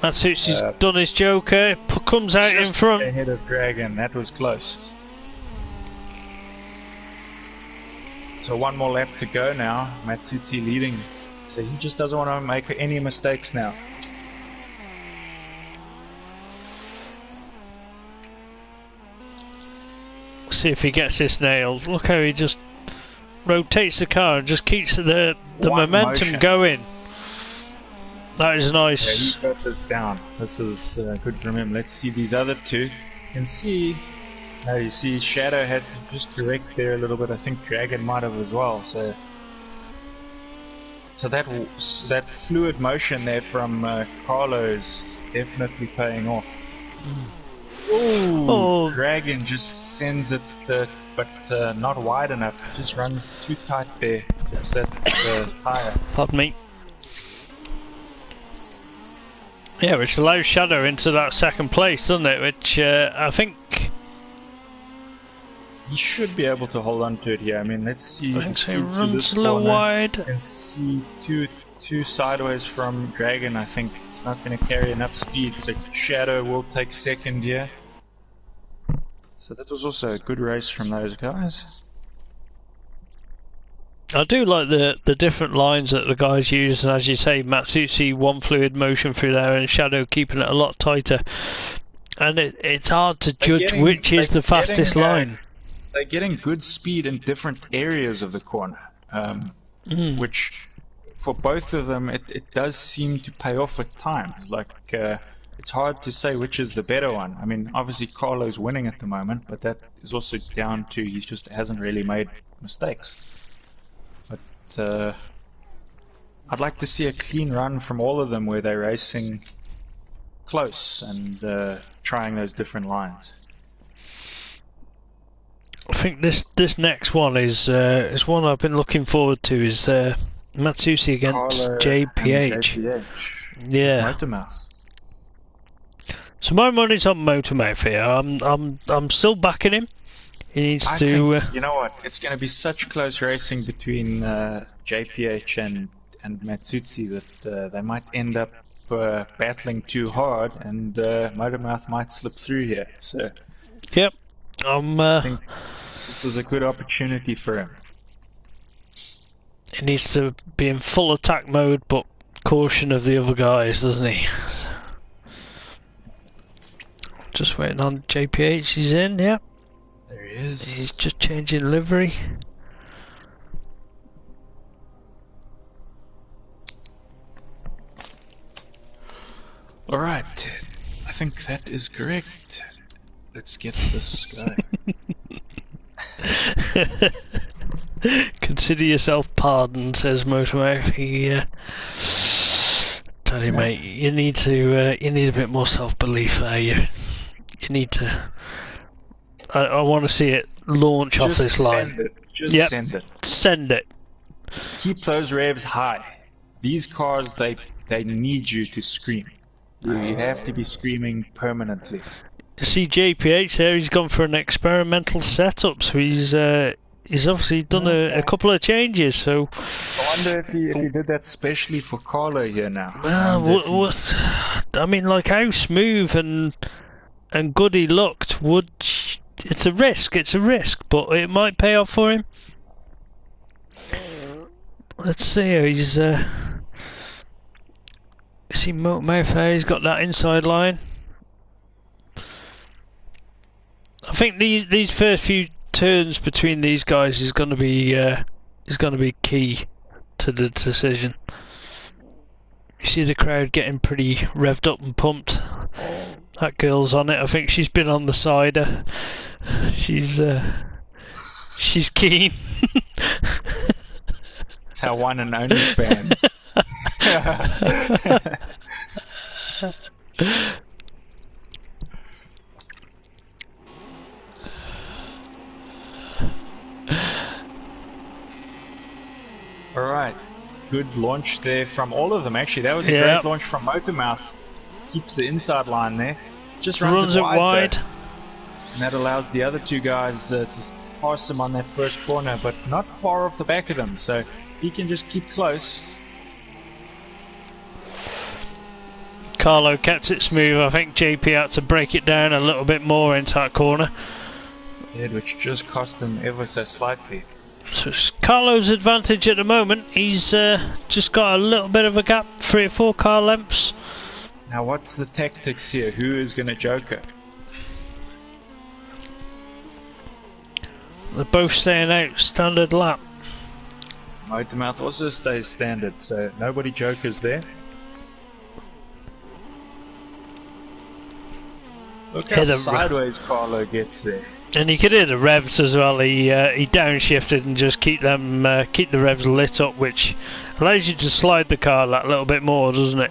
Matsutsi's done his Joker. Comes out in front. Ahead of Dragon. That was close. So one more lap to go now. Matsutsi leading. So he just doesn't want to make any mistakes now. See if he gets this nailed. Look how he just rotates the car and just keeps the momentum going. That is nice. Yeah, he's got this down. This is good from him. Let's see these other two. You can see, you see Shadow had to just correct there a little bit. I think Dragon might have as well. So that fluid motion there from Carlo is definitely paying off. Ooh, Dragon just sends it, but not wide enough. Just runs too tight there. That's the tyre. Pardon me. Yeah, which allows Shadow into that second place, doesn't it? Which I think he should be able to hold on to it here. I mean, let's see. He runs a little wide. And see two sideways from Dragon. I think it's not going to carry enough speed, so Shadow will take second here. So that was also a good race from those guys. I do like the different lines that the guys use, and as you say, Matsutsi one fluid motion through there, and Shadow keeping it a lot tighter. And it's hard to judge which is the fastest line. They're getting good speed in different areas of the corner, which for both of them it does seem to pay off at times. Like it's hard to say which is the better one. I mean, obviously Carlo's winning at the moment, but that is also down to he just hasn't really made mistakes. But I'd like to see a clean run from all of them where they're racing close and trying those different lines. I think this next one is one I've been looking forward to. Is Matsusi against JPH. Yeah. Motormouth. So my money's on Motormouth here. I'm still backing him. He needs to. You know what? It's going to be such close racing between JPH and Matsutsi that they might end up battling too hard, and Motormouth might slip through here. So. Yep. I think this is a good opportunity for him. He needs to be in full attack mode, but caution of the other guys, doesn't he? Just waiting on JPH. He's in, yeah. There he is. He's just changing livery. Alright, I think that is correct. Let's get this guy. Consider yourself pardoned, says Motormouth. Tell you, mate, you need a bit more self-belief there. You need to. I want to see it launch off this line. Send it. Just send it. Send it. Keep those revs high. These cars, they need you to scream. You have to be screaming permanently. See JPH there, he's gone for an experimental setup, so he's obviously done a couple of changes. So I wonder if he did that specially for Carlo here now. Well, I mean, like how smooth and good he looked. It's a risk, but it might pay off for him. Let's see how he's. See Motormouth there, he's got that inside line. I think these first few turns between these guys is going to be key to the decision. You see the crowd getting pretty revved up and pumped. That girl's on it. I think she's been on the cider. She's She's keen. It's our one and only fan. Alright, good launch there from all of them actually. That was a great launch from Motormouth. Keeps the inside line there. Just runs it wide. And that allows the other two guys to pass them on that first corner, but not far off the back of them. So if he can just keep close. Carlo kept it smooth. I think JP had to break it down a little bit more into that corner. Yeah, which just cost him ever so slightly. So it's Carlo's advantage at the moment. He's just got a little bit of a gap, 3 or 4 car lengths. Now what's the tactics here? Who is going to joker? They're both staying out, standard lap. Motormouth also stays standard, so nobody jokers there. Look how sideways Carlo gets there. And you could hear the revs as well. He downshifted and just keep the revs lit up, which allows you to slide the car that little bit more, doesn't it?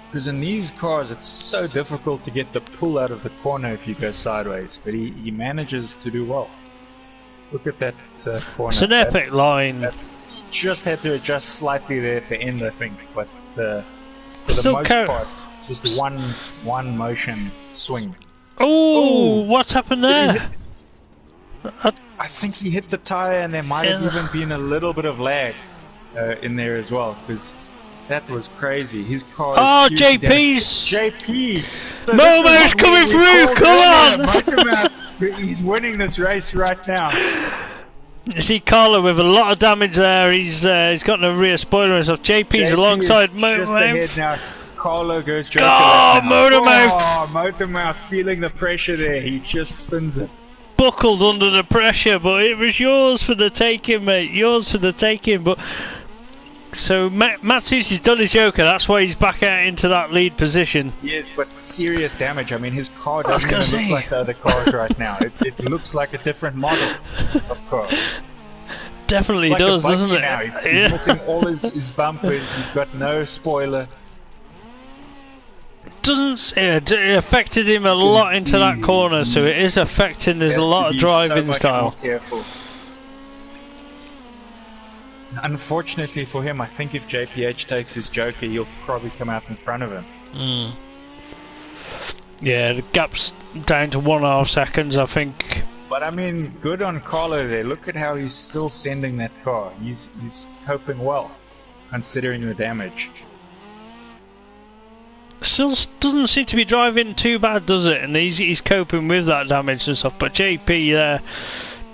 Because in these cars it's so difficult to get the pull out of the corner if you go sideways, but he manages to do well. Look at that corner. It's an epic line. He just had to adjust slightly there at the end, I think, but for the most part, just one motion swing. Oh, what's happened there? I think he hit the tire, and there might have even been a little bit of lag in there as well, because that was crazy. His car is JP's JP! So Momo's coming through, come on! He's winning this race right now. You see Carlo with a lot of damage there. He's got no rear spoiler and stuff. JP's alongside Motormouth. Now Carlo goes joker. Motormouth! Oh, Motormouth feeling the pressure there. He just spins it. Buckled under the pressure, but it was yours for the taking, mate. Yours for the taking, but... So Matsu's done his joker, that's why he's back out into that lead position. Yes, but serious damage. I mean, his car doesn't even look like the other cars right now. It looks like a different model of car. Definitely does, doesn't it? Now. He's missing all his bumpers. He's got no spoiler. It affected him a lot into that corner, so it is affecting. There's a lot of driving style. More careful. Unfortunately for him, I think if JPH takes his joker, he'll probably come out in front of him. Yeah, the gap's down to 1.5 seconds, I think. But I mean, good on Carlo there. Look at how he's still sending that car. He's coping well, considering the damage. Still doesn't seem to be driving too bad, does it? And he's coping with that damage and stuff. But JP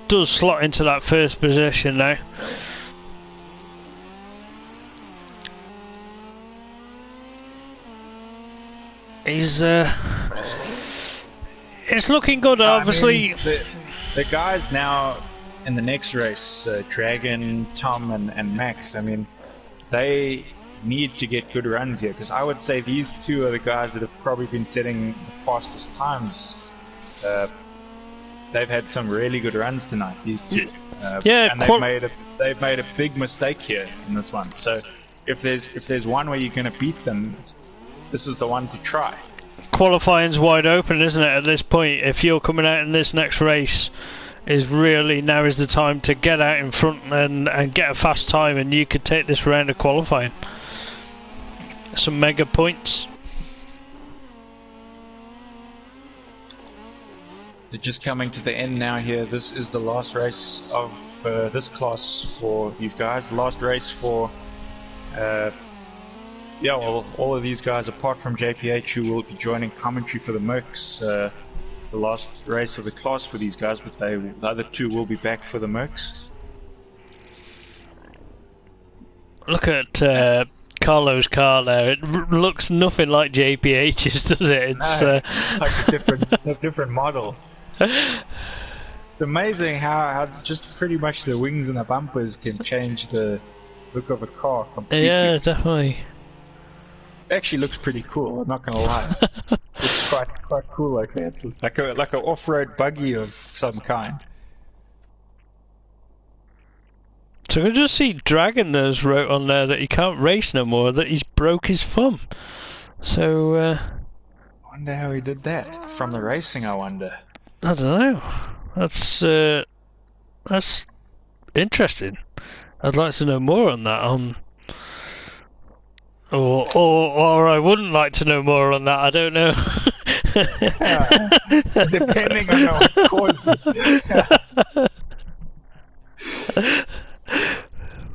does slot into that first position now. He's it's looking good, obviously. I mean, the guys now in the next race, Dragon, Tom and Max, I mean, they need to get good runs here, because I would say these two are the guys that have probably been setting the fastest times. They've had some really good runs tonight, these two. And they've made a big mistake here in this one. So if there's one way you're going to beat them, this is the one to try. Qualifying's wide open, isn't it, at this point? If you're coming out in this next race, now is the time to get out in front and get a fast time, and you could take this round of qualifying. Some mega points. They're just coming to the end now here. This is the last race of this class for these guys. Last race for all of these guys, apart from JPH, who will be joining commentary for the Mercs. It's the last race of the class for these guys, but the other two will be back for the Mercs. Look at Carlo's car there. It looks nothing like JPH's, does it? It's like a different model. It's amazing how just pretty much the wings and the bumpers can change the look of a car completely. Yeah, definitely. Actually looks pretty cool, I'm not gonna lie. It's quite cool like that. Like a off-road buggy of some kind. So I can just see Dragon has wrote on there that he can't race no more, that he's broke his thumb. So, I wonder how he did that. From the racing, I wonder. I don't know. That's interesting. I'd like to know more on that. Or I wouldn't like to know more on that. I don't know. Depending on what caused it.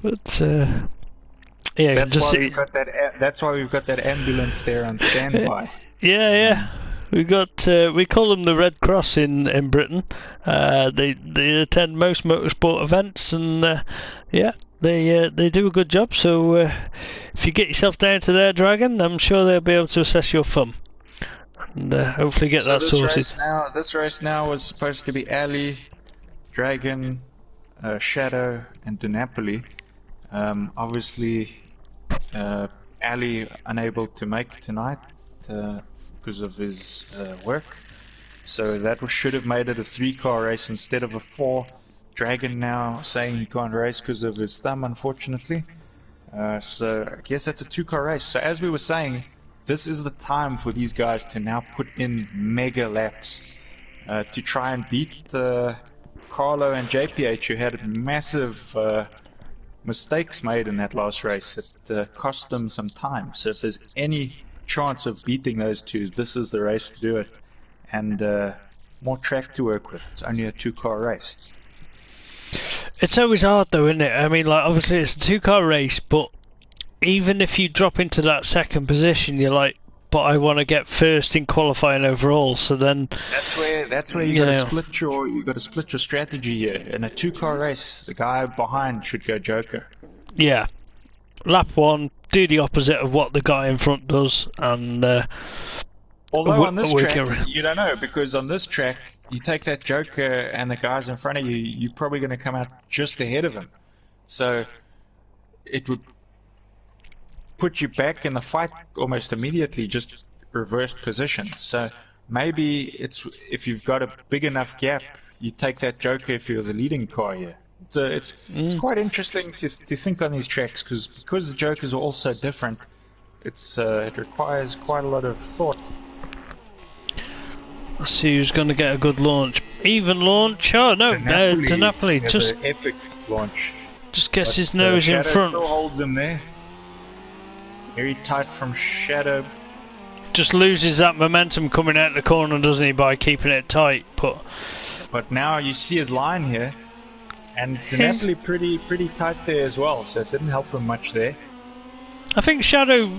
But yeah, that's why we've got that. That's why we've got that ambulance there on standby. Yeah. We call them the Red Cross in Britain. They attend most motorsport events, and they do a good job. So if you get yourself down to their Dragon, I'm sure they'll be able to assess your thumb and hopefully get that sorted. This race now was supposed to be Ali, Dragon, Shadow, and Napoli. Obviously, Ali unable to make tonight because of his work, so that should have made it a 3-car race instead of a 4. Dragon now saying he can't race because of his thumb, unfortunately. So I guess that's a 2-car race. So as we were saying, this is the time for these guys to now put in mega laps to try and beat Carlo and JPH, who had massive mistakes made in that last race. It cost them some time. So if there's any chance of beating those two, this is the race to do it. And more track to work with. It's only a 2-car race. It's always hard though, isn't it? I mean, like, obviously it's a 2-car race, but even if you drop into that second position, you're like, but I want to get first in qualifying overall. So then that's where you got to split your strategy here. In a 2-car race, the guy behind should go joker. Yeah, lap 1, do the opposite of what the guy in front does, and although on this track you don't know, because on this track you take that joker and the guys in front of you, you're probably going to come out just ahead of him, so it would put you back in the fight almost immediately, just reversed position. So maybe if you've got a big enough gap, you take that joker if you're the leading car here. So it's quite interesting to think on these tracks, because the jokers are all so different. It requires quite a lot of thought. Let's see who's going to get a good launch. Even launch? Oh no, DeNapoli just an epic launch. Just gets his nose in Shadow front. Still holds him there. Very tight from Shadow. Just loses that momentum coming out the corner, doesn't he, by keeping it tight? But now you see his line here, and DeNapoli pretty tight there as well, so it didn't help him much there. I think Shadow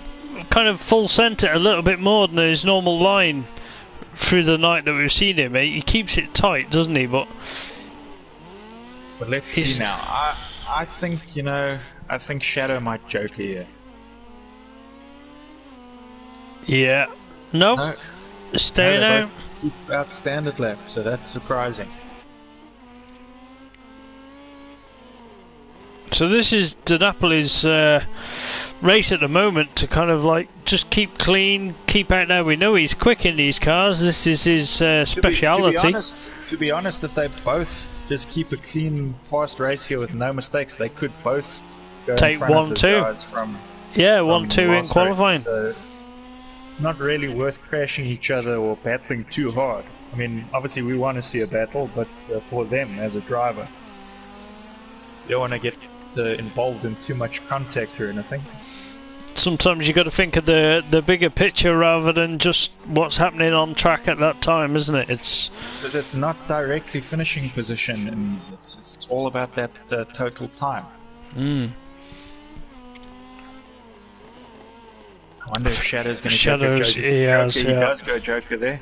kind of full sent it a little bit more than his normal line through the night that we've seen him. He keeps it tight, doesn't he? But let's see now. I think Shadow might joke here. Yeah. No. Stay now. Keep out standard lap, so that's surprising. So this is DeNapoli's race at the moment, to kind of like just keep clean, keep out there. We know he's quick in these cars. This is his speciality. To be honest, if they both just keep a clean, fast race here with no mistakes, they could both go take in front 1-2. Of the guys from 1-2 in qualifying. Race, so not really worth crashing each other or battling too hard. I mean, obviously we want to see a battle, but for them as a driver, you don't want to get involved in too much contact or anything. Sometimes you got to think of the bigger picture rather than just what's happening on track at that time, isn't it? It's not directly finishing position in these. It's all about that total time. I wonder if Shadow's going to go joker. He does go joker there.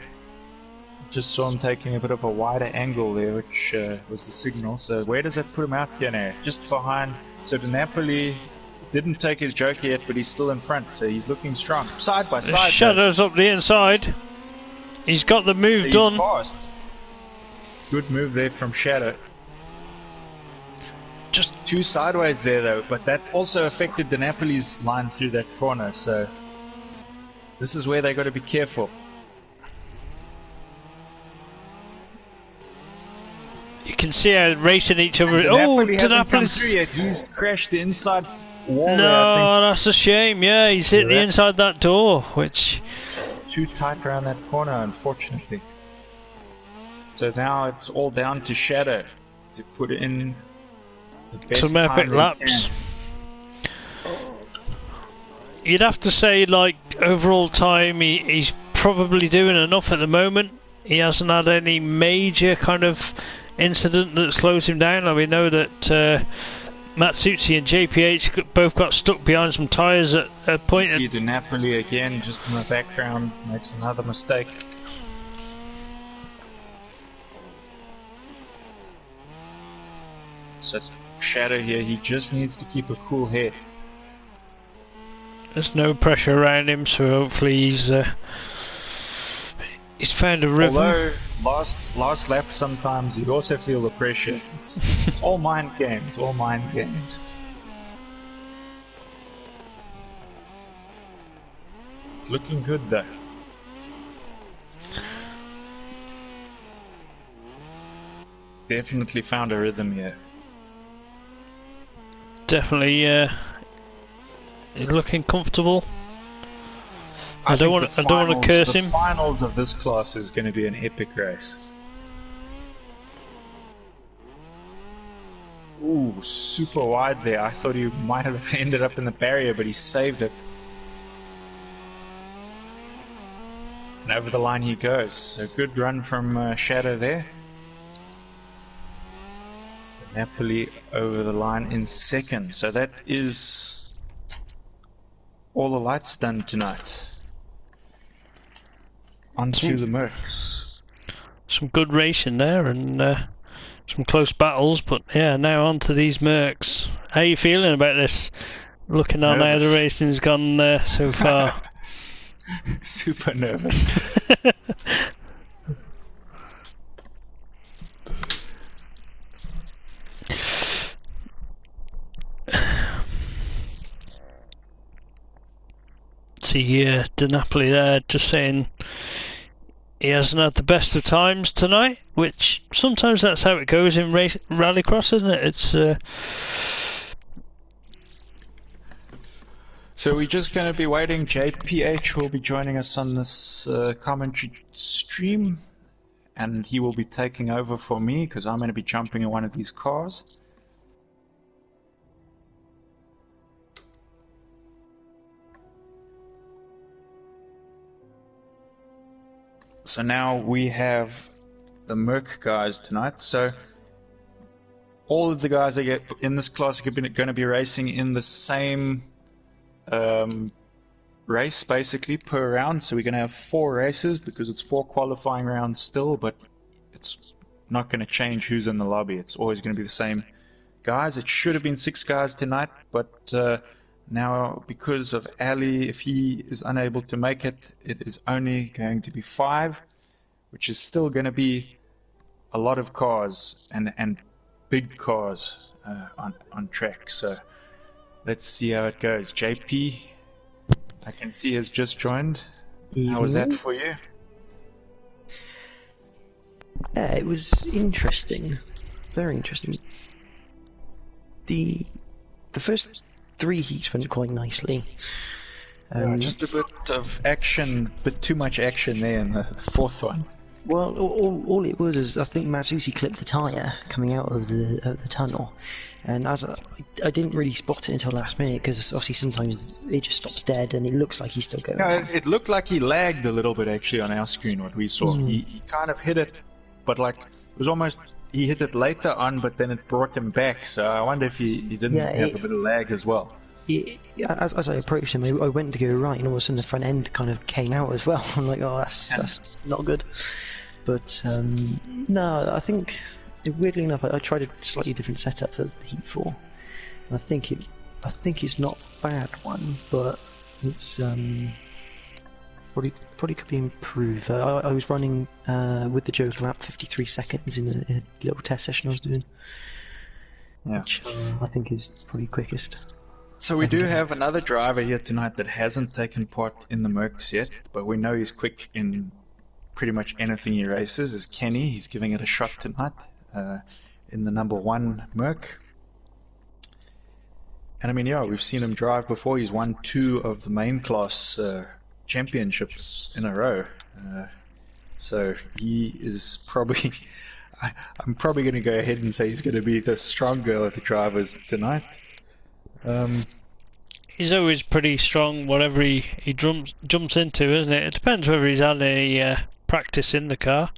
Just saw him taking a bit of a wider angle there, which was the signal. So where does that put him out here now? Just behind. So DeNapoli didn't take his joker yet, but he's still in front, so he's looking strong. Side by side. Shadow's up the inside. He's got the move done. Fast. Good move there from Shadow. Just 2 sideways there though, but that also affected DeNapoli's line through that corner, so this is where they got to be careful. can see how they're racing each other. Napoli hasn't come Dinapoli's... through yet. He's crashed the inside wall No, there, I that's a shame. Yeah, he's hit the inside that door, which... think. Too tight around that corner, unfortunately. So now it's all down to Shadow to put in the best some epic time he laps. can. You'd have to say, like, overall time, he's probably doing enough at the moment. He hasn't had any major kind of incident that slows him down. And we know that Matsucci and JPH both got stuck behind some tyres at a point. See the Napoli again, just in the background, makes another mistake. So Shadow here, he just needs to keep a cool head. There's no pressure around him, so hopefully he's found a rhythm. Although last lap sometimes you also feel the pressure. It's all mind games, all mind games. It's looking good though. Definitely found a rhythm here. Definitely looking comfortable. I don't want to curse him. The finals of this class is going to be an epic race. Ooh, super wide there. I thought he might have ended up in the barrier, but he saved it. And over the line he goes. So good run from Shadow there. Napoli over the line in second. So that is all the lights done tonight. On to the Mercs. Some good racing there and some close battles, but yeah, now on to these Mercs. How are you feeling about this? Looking on how the racing's gone so far. Super nervous. See Napoli there just saying he hasn't had the best of times tonight, which sometimes that's how it goes in rallycross, isn't it? It's so we're just going to be waiting. JPH will be joining us on this commentary stream, and he will be taking over for me because I'm going to be jumping in one of these cars. So now we have the Merc guys tonight. So all of the guys that get in this class are going to be racing in the same race basically per round. So we're going to have 4 races because it's 4 qualifying rounds still, but it's not going to change who's in the lobby. It's always going to be the same guys. It should have been 6 guys tonight, but now because of Ali, if he is unable to make it, it is only going to be 5, which is still going to be a lot of cars and big cars on track. So let's see how it goes. JP, I can see, has just joined. How was that for you? Yeah, it was interesting. Very interesting. The first 3 heats went quite nicely. Just a bit of action, but too much action there in the 4th one. Well, all it was is I think Matsucci clipped the tyre coming out of the tunnel, and as I didn't really spot it until last minute because obviously sometimes it just stops dead and it looks like he's still going. Yeah, it looked like he lagged a little bit actually on our screen. What we saw, he kind of hit it, but like it was almost he hit it later on, but then it brought him back. So I wonder if he didn't have a bit of lag as well. As I approached him, I went to go right, and all of a sudden the front end kind of came out as well. I'm like, oh, that's not good. But no, I think weirdly enough, I tried a slightly different setup for the Heat 4. I think it's not a bad one, but it's probably could be improved. I was running with the Joker lap 53 seconds in a little test session I was doing, which I think is probably quickest. So we do have another driver here tonight that hasn't taken part in the Mercs yet, but we know he's quick in pretty much anything he races. Is Kenny. He's giving it a shot tonight. in the #1 Merc. And I mean, yeah, we've seen him drive before. He's won 2 of the main class championships in a row. So he is probably, I'm probably going to go ahead and say he's going to be the stronger of the drivers tonight. He's always pretty strong, whatever he jumps into, isn't it? It depends whether he's had any practice in the car.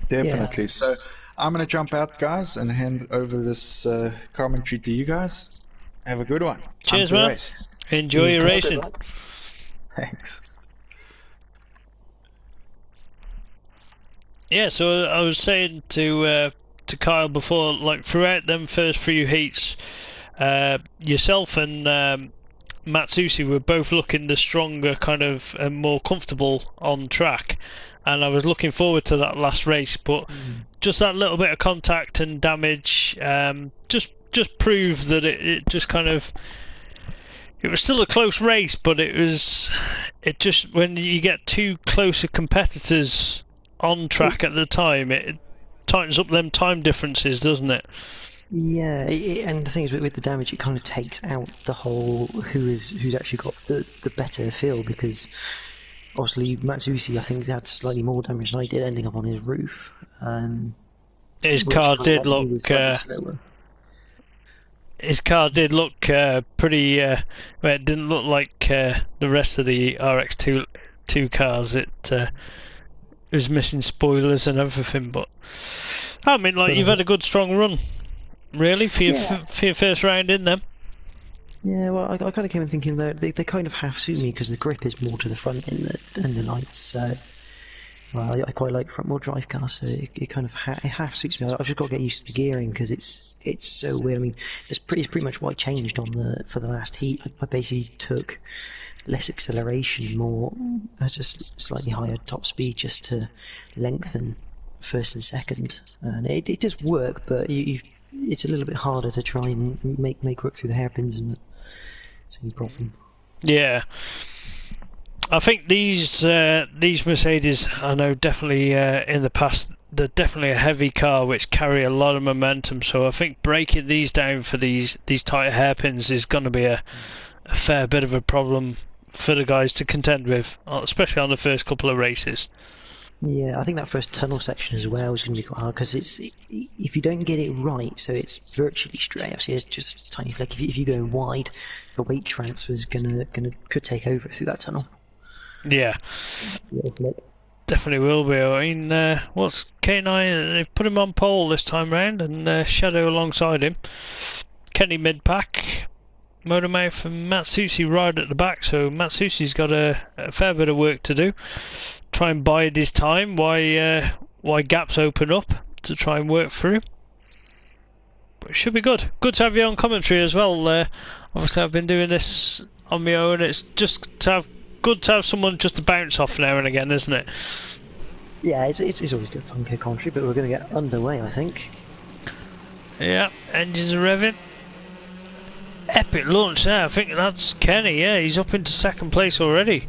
Definitely. Yeah. So I'm going to jump out, guys, and hand over this commentary to you guys. Have a good one. Cheers, man. Race. Enjoy your racing. Thanks. Yeah, so I was saying to Kyle before, like throughout them first few heats, yourself and Matsushi were both looking the stronger, kind of more comfortable on track, and I was looking forward to that last race. But just that little bit of contact and damage, just proved that it just kind of. It was still a close race, but it just when you get two closer competitors on track at the time, it tightens up them time differences, doesn't it? Yeah, and the thing is, with the damage, it kind of takes out the whole who's actually got the better feel, because obviously Matsushi, I think, had slightly more damage than I did, ending up on his roof. His car did look. His car did look pretty. Well, it didn't look like the rest of the RX2 cars. It was missing spoilers and everything. But I mean, like, you've had a good strong run, really, for your first round in them. Yeah, well, I kind of came in thinking that they kind of half suit me, because the grip is more to the front in the lights. So, well, I quite like front wheel drive cars, so it kind of half suits me. I've just got to get used to the gearing, because it's so weird. I mean, it's pretty much what I changed for the last heat. I basically took less acceleration, more just slightly higher top speed, just to lengthen first and second. And it does work, but it's a little bit harder to try and make work through the hairpins, and it's a problem. Yeah. I think these Mercedes, I know definitely in the past, they're definitely a heavy car which carry a lot of momentum. So I think breaking these down for these tighter hairpins is going to be a fair bit of a problem for the guys to contend with, especially on the first couple of races. Yeah, I think that first tunnel section as well is going to be quite hard, because if you don't get it right, so it's virtually straight. Actually, it's just a tiny flick. If you go wide, the weight transfer is could take over through that tunnel. Yeah, definitely will be. I mean, what's K9? They've put him on pole this time round, and Shadow alongside him. Kenny mid-pack, Motormouth and Matsushi right at the back, so Matsushi's got a fair bit of work to do. Try and bide his time while gaps open up to try and work through. But it should be good. Good to have you on commentary as well. Obviously, I've been doing this on my own. It's just good to have someone just to bounce off now and again, isn't it? Yeah, it's always good fun commentary, but we're going to get underway, I think. Yeah, engines are revving. Epic launch there. I think that's Kenny. Yeah, he's up into second place already.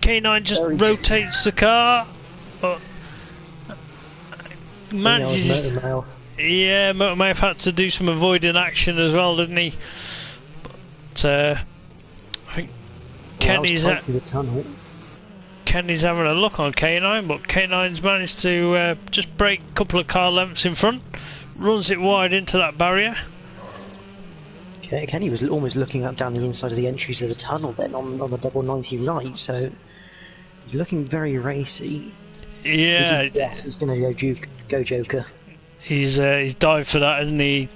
K9 just rotates the car, but manages. Yeah, Motormouth had to do some avoiding action as well, didn't he? But I think Kenny's having a look on K9, but K9's managed to just break a couple of car lengths in front, runs it wide into that barrier. Kenny was almost looking up down the inside of the entry to the tunnel then on the double 90 right, so he's looking very racy. Yeah, he's going to go Joker. He's dived for that, and he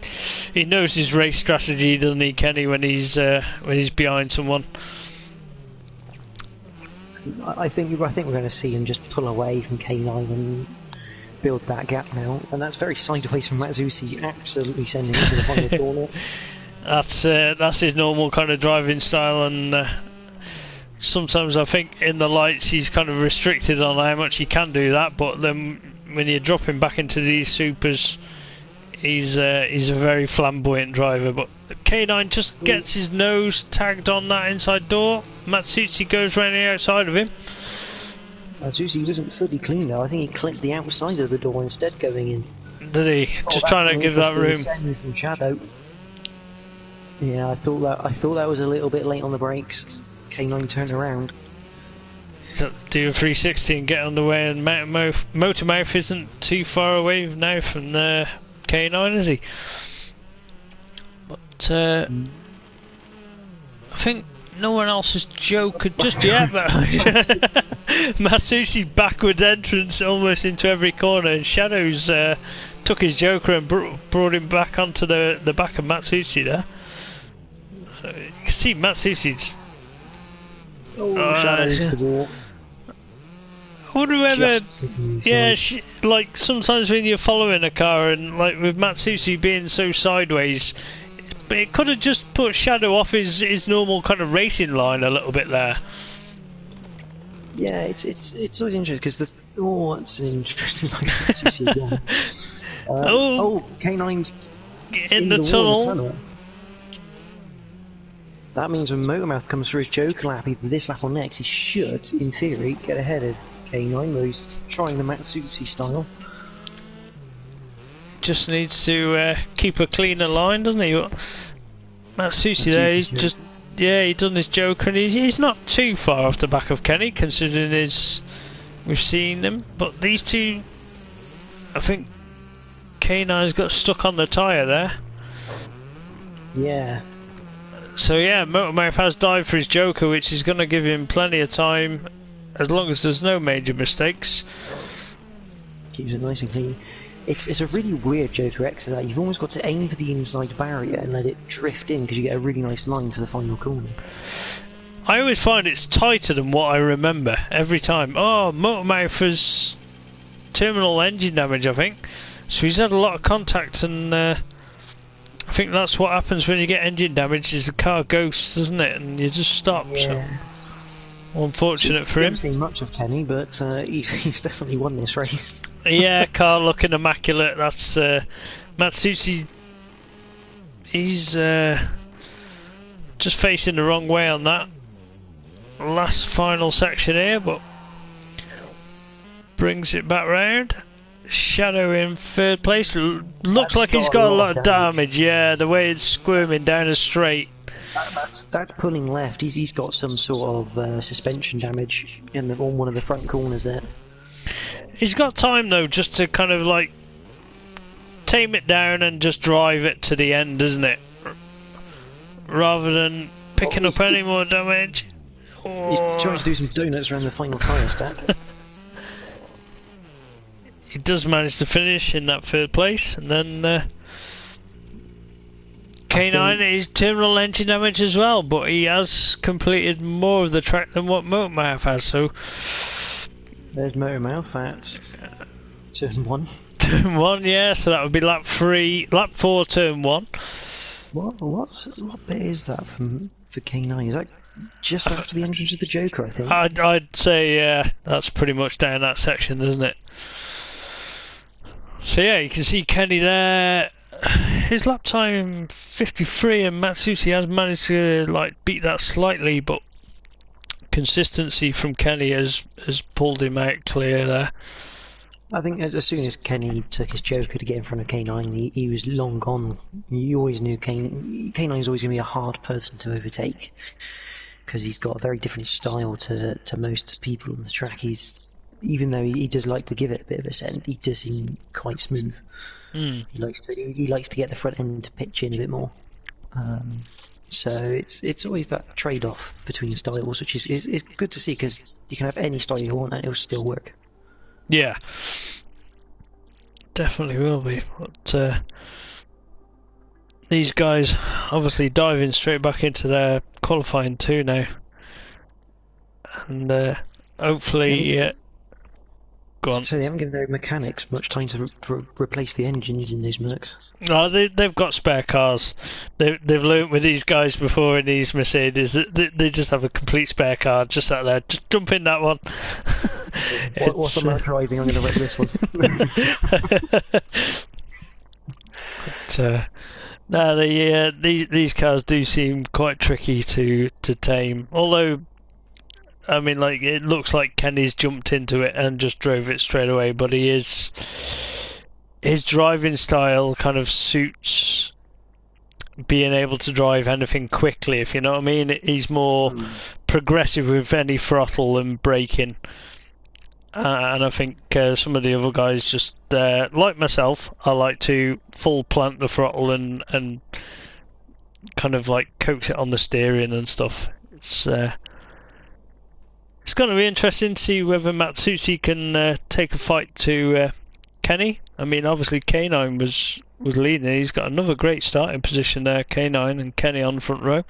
knows his race strategy, doesn't he, Kenny? When he's behind someone. I think we're going to see him just pull away from K9 and build that gap now, and that's very sideways from Matsushi, absolutely sending him to the final corner. That's his normal kind of driving style, and sometimes I think in the lights he's kind of restricted on how much he can do that, but then when you drop him back into these supers, he's a very flamboyant driver. But K9 just gets his nose tagged on that inside door. Matsushi goes round the outside of him. Matsusi wasn't fully clean though. I think he clipped the outside of the door instead going in. Did he? Just trying to give that room. From Shadow. Yeah, I thought that was a little bit late on the brakes. K9 turned around. Do a 360 and get on the way, and Motormouth isn't too far away now from the K9, is he? But I think no one else's Joker just yet. But Matsusi's backward entrance almost into every corner, and Shadows took his Joker and brought him back onto the back of Matsusi there. So you can see Matsusi's. Shadows the wall. I wonder whether, yeah, like sometimes when you're following a car and like with Matsusi being so sideways, it could have just put Shadow off his normal kind of racing line a little bit there. Yeah, it's always interesting because that's an interesting Matsusi again. K9's in the tunnel. That means when Motormouth comes through his Joker lap, either this lap or next, he should, in theory, get ahead of K9, though he's trying the Matsusi style. Just needs to keep a cleaner line, doesn't he? Matsusi there, he's just, yeah, he's done his Joker, and he's not too far off the back of Kenny, considering we've seen them. But these two, I think K9's got stuck on the tyre there. Yeah. So yeah, Motormouth has dived for his Joker, which is going to give him plenty of time, as long as there's no major mistakes. Keeps it nice and clean. It's a really weird Joker exit that. You've almost got to aim for the inside barrier and let it drift in because you get a really nice line for the final corner. I always find it's tighter than what I remember every time. Oh, Motormouth has terminal engine damage, I think. So he's had a lot of contact, and I think that's what happens when you get engine damage, is the car ghosts, doesn't it? And you just stop. Yeah. So unfortunate for him. I haven't seen much of Kenny, but he's definitely won this race. Yeah, car looking immaculate. That's Matsusi. He's just facing the wrong way on that last final section here, but brings it back round. Shadow in third place. Looks like he's got a lot of damage. Yeah, the way it's squirming down a straight. That's pulling left. He's got some sort of suspension damage on one of the front corners there. He's got time though, just to kind of like tame it down and just drive it to the end, isn't it? Rather than picking up any more damage. He's trying to do some donuts around the final tyre stack. He does manage to finish in that third place, and then K9 is terminal engine damage as well, but he has completed more of the track than what Motormouth has, so... There's Motormouth, that's turn 1. Turn 1, yeah, so that would be lap 4, turn 1. What bit is that for K9? Is that just after the entrance of the Joker, I think? I'd say, yeah, that's pretty much down that section, isn't it? So yeah, you can see Kenny there. His lap time 53, and Matsusi has managed to like beat that slightly, but consistency from Kenny has pulled him out clear there. I think as soon as Kenny took his Joker to get in front of K9, he was long gone. You always knew K9 is always going to be a hard person to overtake because he's got a very different style to most people on the track. Even though he does like to give it a bit of a scent, he does seem quite smooth. He likes to get the front end to pitch in a bit more. So it's always that trade-off between styles, which is good to see because you can have any style you want and it'll still work. Yeah, definitely will be. But these guys obviously diving straight back into their qualifying 2 now, and hopefully. Go on. So they haven't given their mechanics much time to replace the engines in these Mercs. No, they've got spare cars. They've learnt with these guys before in these Mercedes that they just have a complete spare car just out there. Just jump in that one. What's the Merc driving? I'm going to wreck this one. But, no, these cars do seem quite tricky to tame. Although I mean, like, it looks like Kenny's jumped into it and just drove it straight away, but his driving style kind of suits being able to drive anything quickly, if you know what I mean. He's more progressive with any throttle and braking. And I think some of the other guys just, like myself, I like to full plant the throttle and kind of like coax it on the steering and stuff. It's going to be interesting to see whether Matsuzi can take a fight to Kenny. I mean, obviously K9 was leading. He's got another great starting position there, K9 and Kenny on the front row.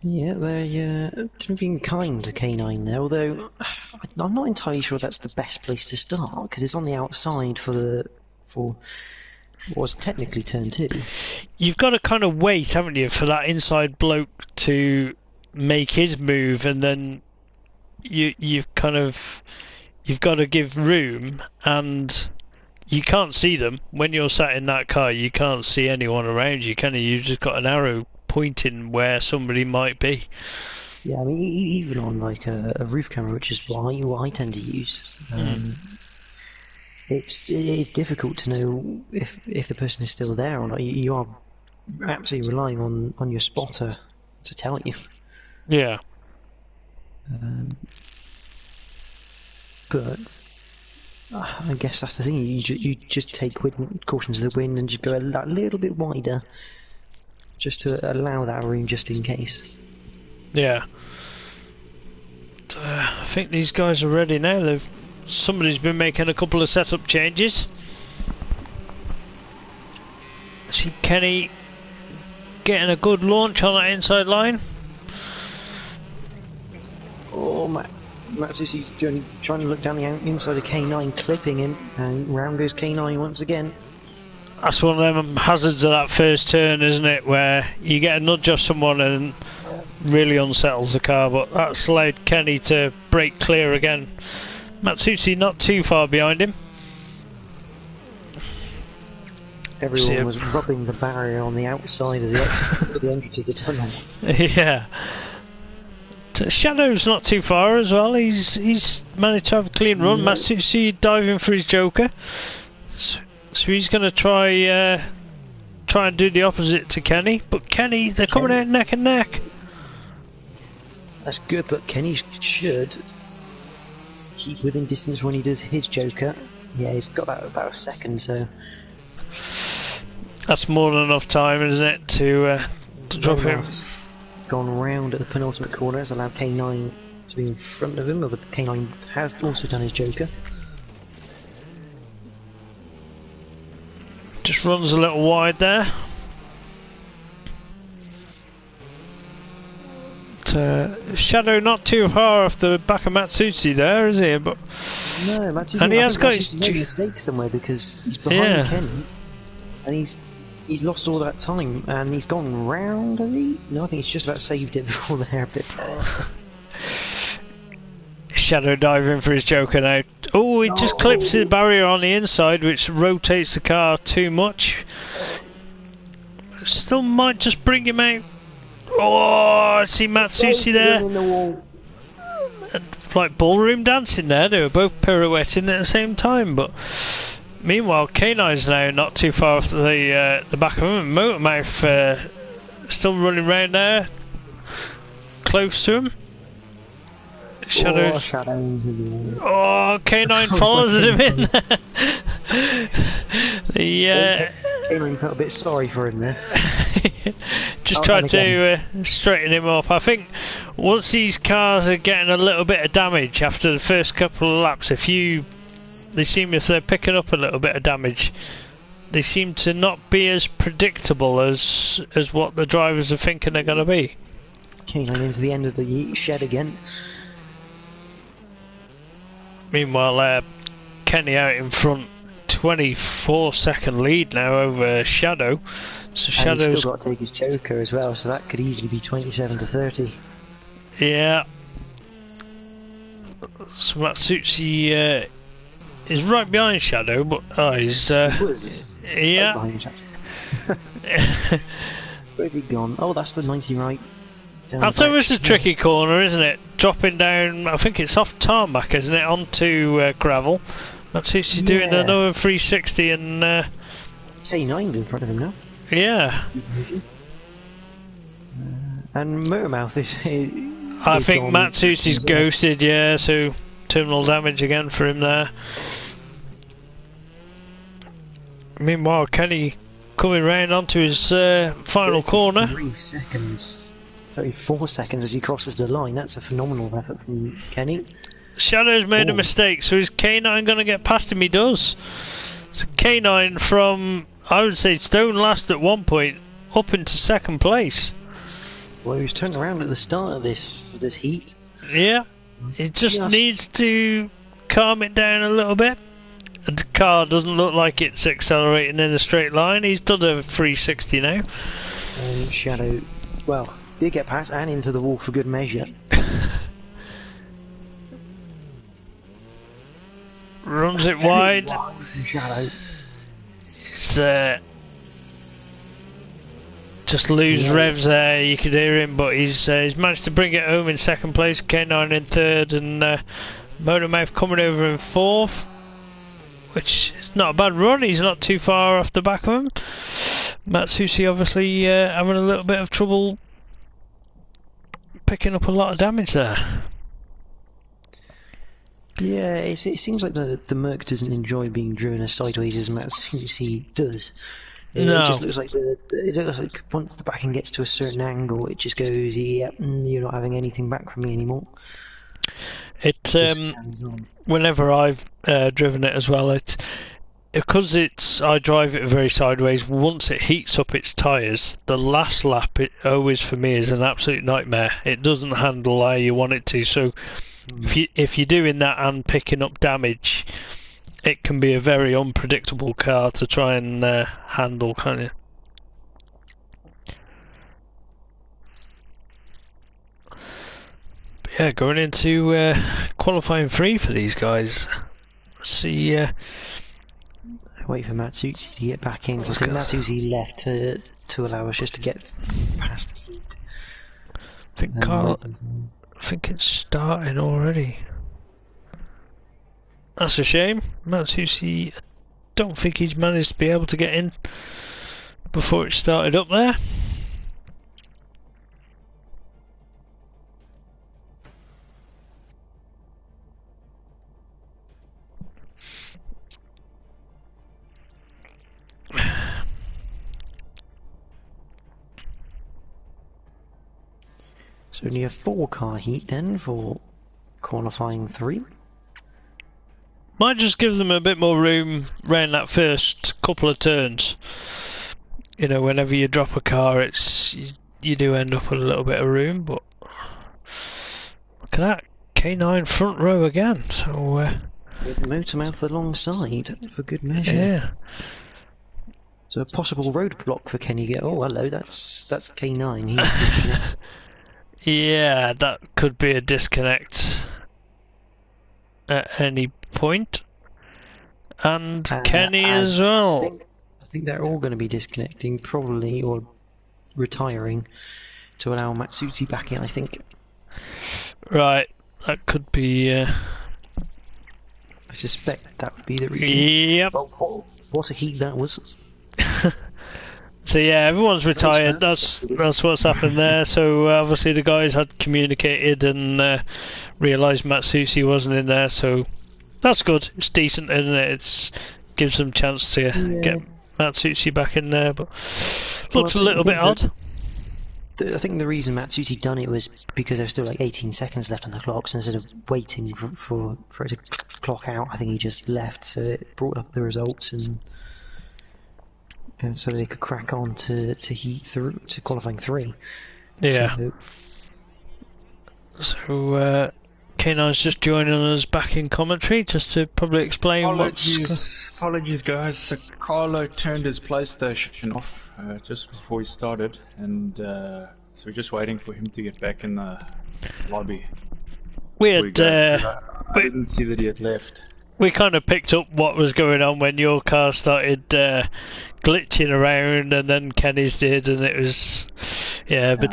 Yeah, they're being kind to K9 there, although I'm not entirely sure that's the best place to start, because it's on the outside for what was technically turn 2. You've got to kind of wait, haven't you, for that inside bloke to make his move, and then you've got to give room, and you can't see them. When you're sat in that car, you can't see anyone around you, can you? You've just got an arrow pointing where somebody might be. Yeah, I mean, even on like a roof camera, which is what I tend to use, it's difficult to know if the person is still there or not. You are absolutely relying on your spotter to tell you. Yeah. But I guess that's the thing. You just take caution to the wind and just go that little bit wider, just to allow that room, just in case. Yeah. I think these guys are ready now. Somebody's been making a couple of setup changes. I see Kenny getting a good launch on that inside line. Oh, Matsuzi's trying to look down the inside of K9, clipping him, and round goes K9 once again. That's one of them hazards of that first turn, isn't it? Where you get a nudge off someone and really unsettles the car, but that's allowed Kenny to break clear again. Matsuzi not too far behind him. Everyone was rubbing the barrier on the outside of the entrance of the tunnel. Yeah. Shadow's not too far as well. He's managed to have a clean run. Matsuzi diving for his Joker. So he's going to try and do the opposite to Kenny. But Kenny, they're coming out neck and neck. That's good, but Kenny should keep within distance when he does his Joker. Yeah, he's got about a second, so that's more than enough time, isn't it, to drop him? Gone round at the penultimate corner, has allowed K9 to be in front of him, but K9 has also done his Joker. Just runs a little wide there. Shadow not too far off the back of Matsuzi there, is he? But no, Matsuzi, and he has got his mistake somewhere, because he's behind Kenny, and he's lost all that time, and he's gone round, has he? No, I think he's just about saved it before the hairpin. Shadow diving for his Joker now. Oh, he just clips the barrier on the inside, which rotates the car too much. Still might just bring him out. Oh, I see Matsuzi there. Like ballroom dancing there. They were both pirouetting at the same time, but meanwhile, K9's now not too far off the back of him. Motormouth still running around there, close to him. Shadow. Oh, K9 follows him in there. K9 felt a bit sorry for him there. Just tried to straighten him up. I think once these cars are getting a little bit of damage after the first couple of laps, if they're picking up a little bit of damage, they seem to not be as predictable as what the drivers are thinking they're going to be. K9 into the end of the shed again. Meanwhile, Kenny out in front, 24-second lead now over Shadow. So Shadow's and he's still got to take his Joker as well, so that could easily be 27 to 30. Yeah. So Matsuzi is right behind Shadow, but he's yeah. Where's he gone? Oh, that's the 90 right. That's always a tricky corner, isn't it? Dropping down, I think it's off tarmac, isn't it, onto gravel. That's who she's doing another 360 and... K9's in front of him now. Yeah. And Motormouth is... I think Matsusi's ghosted, yeah, so terminal damage again for him there. Meanwhile, Kenny coming round onto his final corner. 3 seconds. 34 seconds as he crosses the line. That's a phenomenal effort from Kenny. Shadow's made a mistake, so is K9 going to get past him? He does. So K9 from, I would say, stone last at one point, up into second place. Well, he was turned around at the start of this heat. Yeah, it just needs to calm it down a little bit. The car doesn't look like it's accelerating in a straight line. He's done a 360 now. And Shadow, well, did get past and into the wall for good measure. Runs it wide. From Shadow. It's, just lose revs there, you could hear him, but he's managed to bring it home in second place. K9 in third, and Motormouth coming over in fourth, which is not a bad run. He's not too far off the back of him. Matsusi obviously having a little bit of trouble picking up a lot of damage there. Yeah, it seems like the Merc doesn't enjoy being driven as sideways as Matsusi does. It just looks like it looks like once the backing gets to a certain angle, it just goes, "Yep, you're not having anything back from me anymore." It whenever I've driven it as well, it's because I drive it very sideways. Once it heats up its tyres, the last lap, it always for me is an absolute nightmare. It doesn't handle how you want it to. So if you're doing that and picking up damage, it can be a very unpredictable car to try and handle, kind of. But yeah, going into qualifying 3 for these guys. Let's see. Wait for Matsusi to get back in. I think Matsusi left to allow us just to get past the heat. I think it's starting already. That's a shame. Matsusi, I don't think he's managed to be able to get in before it started up there. So only a 4-car heat then for qualifying 3. Might just give them a bit more room around that first couple of turns. You know, whenever you drop a car, you do end up with a little bit of room. But look at that, K9 front row again. So with Motormouth alongside for good measure. Yeah. So a possible roadblock for Kenny. Oh, hello, that's K9. He's disconnected. Yeah, that could be a disconnect at any point. And Kenny as well. I think they're all going to be disconnecting, probably, or retiring to allow Matsusi back in, I think. Right, that could be... I suspect that would be the reason. Yep. Well, what a heat that was. So yeah, everyone's retired. That's what's happened there. So obviously the guys had communicated and realised Matsusi wasn't in there. So that's good. It's decent, isn't it? It gives them a chance to get Matsusi back in there. But looks a little bit odd. I think the reason Matsusi done it was because there's still like 18 seconds left on the clock. So instead of waiting for it to clock out, I think he just left. So it brought up the results and so they could crack on to heat through to qualifying 3. Yeah. So K9's just joining us back in commentary, just to probably explain. Apologies, guys. So Carlo turned his PlayStation off just before he started, and so we're just waiting for him to get back in the lobby. I didn't see that he had left. we kind of picked up what was going on when your car started glitching around, and then Kenny's did, and it was but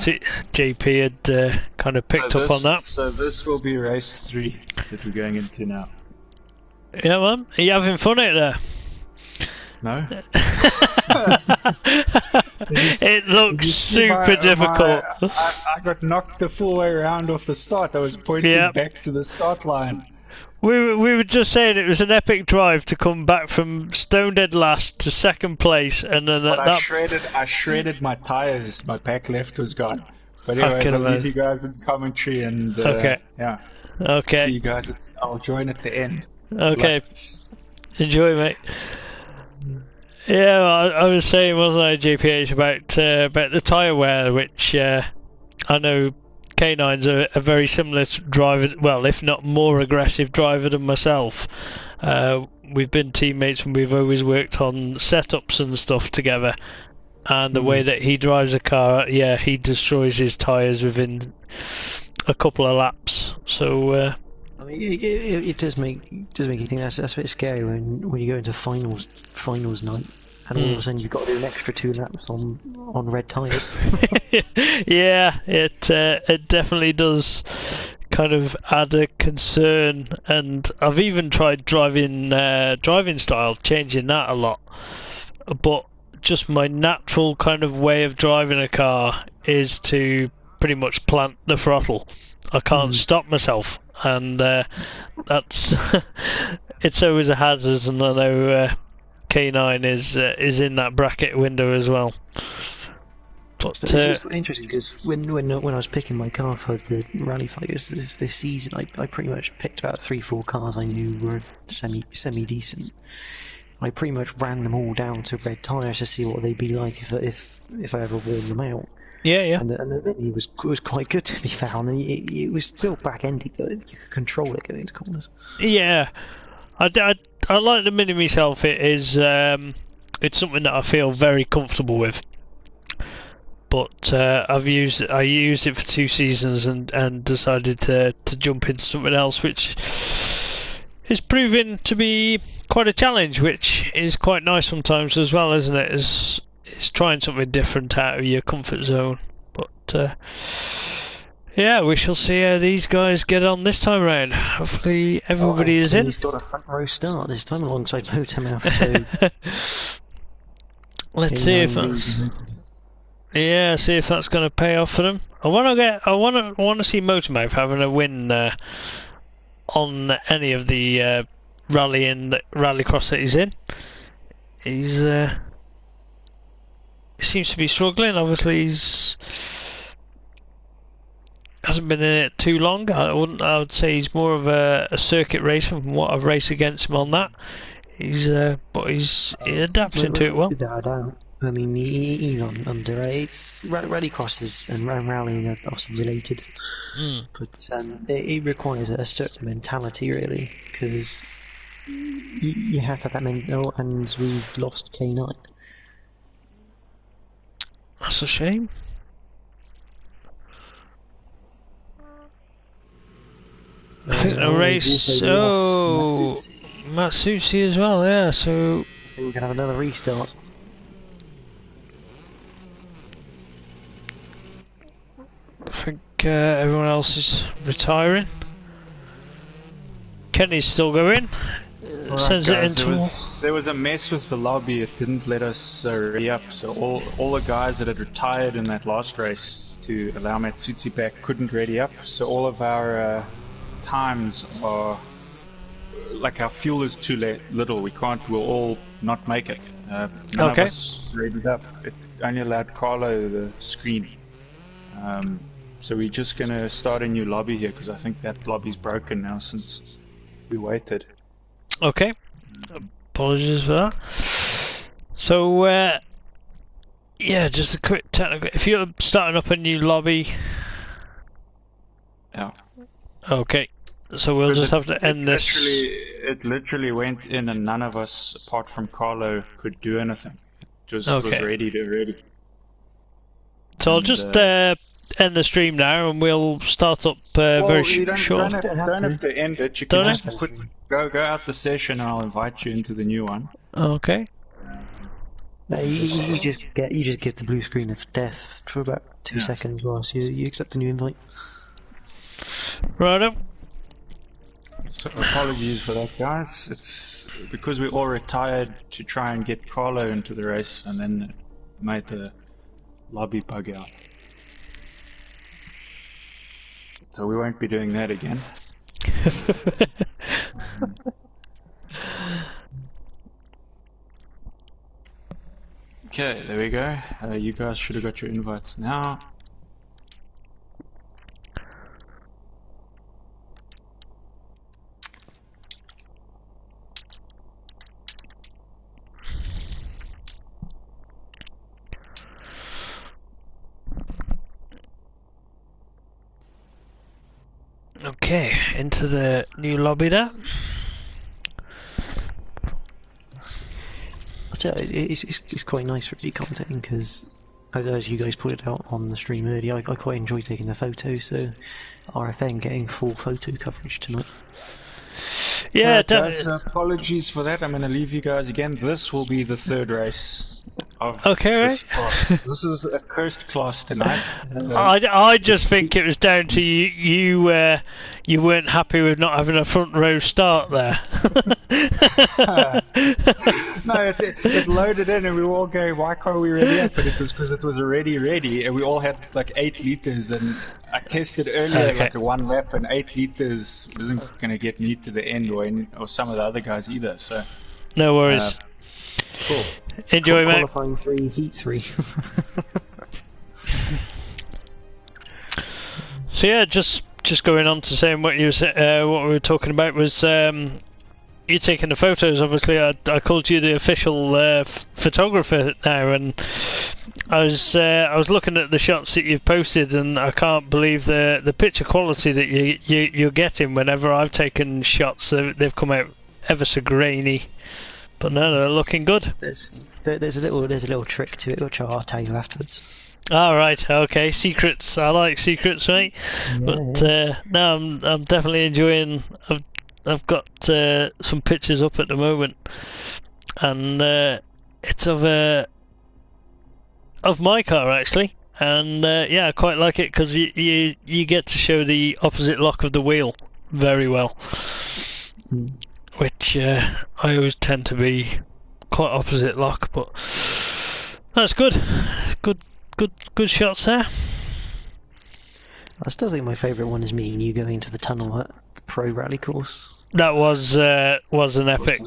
JP had kind of picked up on that. So this will be race 3 that we're going into now. Yeah, man. Are you having fun out there? No. It looks super difficult. I got knocked the full way around off the start. I was pointing back to the start line. We were just saying it was an epic drive to come back from stone dead last to second place, and then I shredded my tires. My back left was gone. But anyways, I'll leave you guys in commentary, and okay. See you guys. I'll join at the end. Okay. Enjoy, mate. Yeah, I was saying, wasn't I, GPH, about the tyre wear, which I know K9's a very similar driver, well, if not more aggressive driver than myself. We've been teammates and we've always worked on setups and stuff together. And the way that he drives a car, he destroys his tyres within a couple of laps. So I mean, it does make you think that's a bit scary when you go into finals night, and all of a sudden you've got to do an extra 2 laps on red tyres. Yeah, it definitely does kind of add a concern, and I've even tried driving style, changing that a lot, but just my natural kind of way of driving a car is to pretty much plant the throttle. I can't stop myself, and that's it's always a hazard, and I know K9 is in that bracket window as well. But it's just interesting because when I was picking my car for the rally fighters this season, I pretty much picked about 3-4 cars I knew were semi decent. I pretty much ran them all down to red tyres to see what they'd be like if I ever warmed them out. Yeah. And the Mini was quite good, to be fair. I mean, it was still back-endy, but you could control it going into corners. Yeah, I like the Mini myself. It is it's something that I feel very comfortable with. But I used it for 2 seasons and decided to jump into something else, which is proving to be quite a challenge, which is quite nice sometimes as well, isn't it? It's trying something different out of your comfort zone. But we shall see how these guys get on this time around. Hopefully everybody is in. He's got a front row start this time alongside Motormouth, so let's see if that's see if that's going to pay off for them. I want to see Motormouth having a win on any of the rallycross that he's in. He's seems to be struggling. Obviously, hasn't been in it too long. I would say he's more of a circuit racer from what I've raced against him on that. He's adapting to it well. I mean, he's under. It's rallycrosses and rallying are obviously related, but it requires a certain mentality, really, because you have to have that mental, and we've lost K9. That's a shame. I think the race. Matsushi as well. Yeah, so I think we can have another restart. I think everyone else is retiring. Kenny's still going. Sends it into. There was a mess with the lobby. It didn't let us ready up. So all the guys that had retired in that last race to allow Matsushi back couldn't ready up. So all of our times are like our fuel is too little. We'll all not make it. None of us readied up. It only allowed Carlo the screen. So we're just gonna start a new lobby here because I think that lobby's broken now since we waited. Okay, apologies for that. So, just a quick technical. If you're starting up a new lobby, okay. So we'll just have to end this. It literally went in, and none of us, apart from Carlo, could do anything. It just was ready to ready. So I'll just end the stream now, and we'll start up very short. Don't have to end it. You can just go out the session, and I'll invite you into the new one. Okay. No, you just give the blue screen of death for about 2 seconds whilst you accept the new invite. Righto. So apologies for that, guys. It's because we all retired to try and get Carlo into the race, and then it made the lobby bug out. So we won't be doing that again. Okay, there we go. You guys should have got your invites now. Okay, into the new lobby there. It's quite nice really commentating because, as you guys pointed out on the stream earlier, I quite enjoy taking the photos, so RFN getting full photo coverage tonight. Yeah, guys, apologies for that. I'm going to leave you guys again. This will be the third race of this class. This is a cursed class tonight. I just think it was down to you. You weren't happy with not having a front row start there. No, it loaded in and we were all going, why can't we ready up? But it was because it was already ready and we all had like 8 liters, and I tested earlier like a 1 lap, and 8 liters isn't going to get me to the end or some of the other guys either. So no worries. Cool. Enjoy, mate. Qualifying 3, heat 3. So yeah, just going on to saying what we were talking about was you taking the photos. Obviously, I called you the official photographer now, and I was looking at the shots that you've posted, and I can't believe the picture quality that you're getting. Whenever I've taken shots, they've come out ever so grainy, but no, they're looking good. There's a little trick to it, which I'll tell you afterwards. All right, okay, secrets. I like secrets, mate. Yeah, but no, I'm definitely enjoying. I've got some pictures up at the moment, and it's of my car actually, and yeah, I quite like it because you get to show the opposite lock of the wheel very well, which I always tend to be quite opposite lock, but that's good. Good shots there. I still think my favourite one is me and you going into the tunnel at the pro rally course. That was an epic.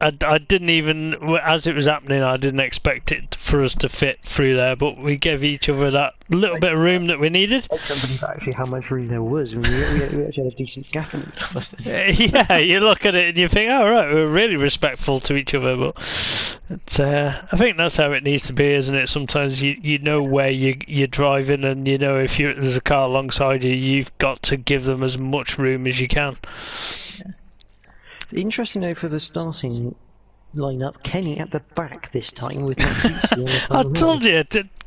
I didn't even, as it was happening, I didn't expect it for us to fit through there, but we gave each other that little bit of room that we needed. I can't believe actually how much room there was. I mean, we actually had a decent gap in it. Yeah, you look at it and you think, oh right, we're really respectful to each other, but I think that's how it needs to be, isn't it? Sometimes you know where you're driving, and you know if there's a car alongside you, you've got to give them as much room as you can. Yeah. Interesting though for the starting lineup, Kenny at the back this time with Matsushi. I told you,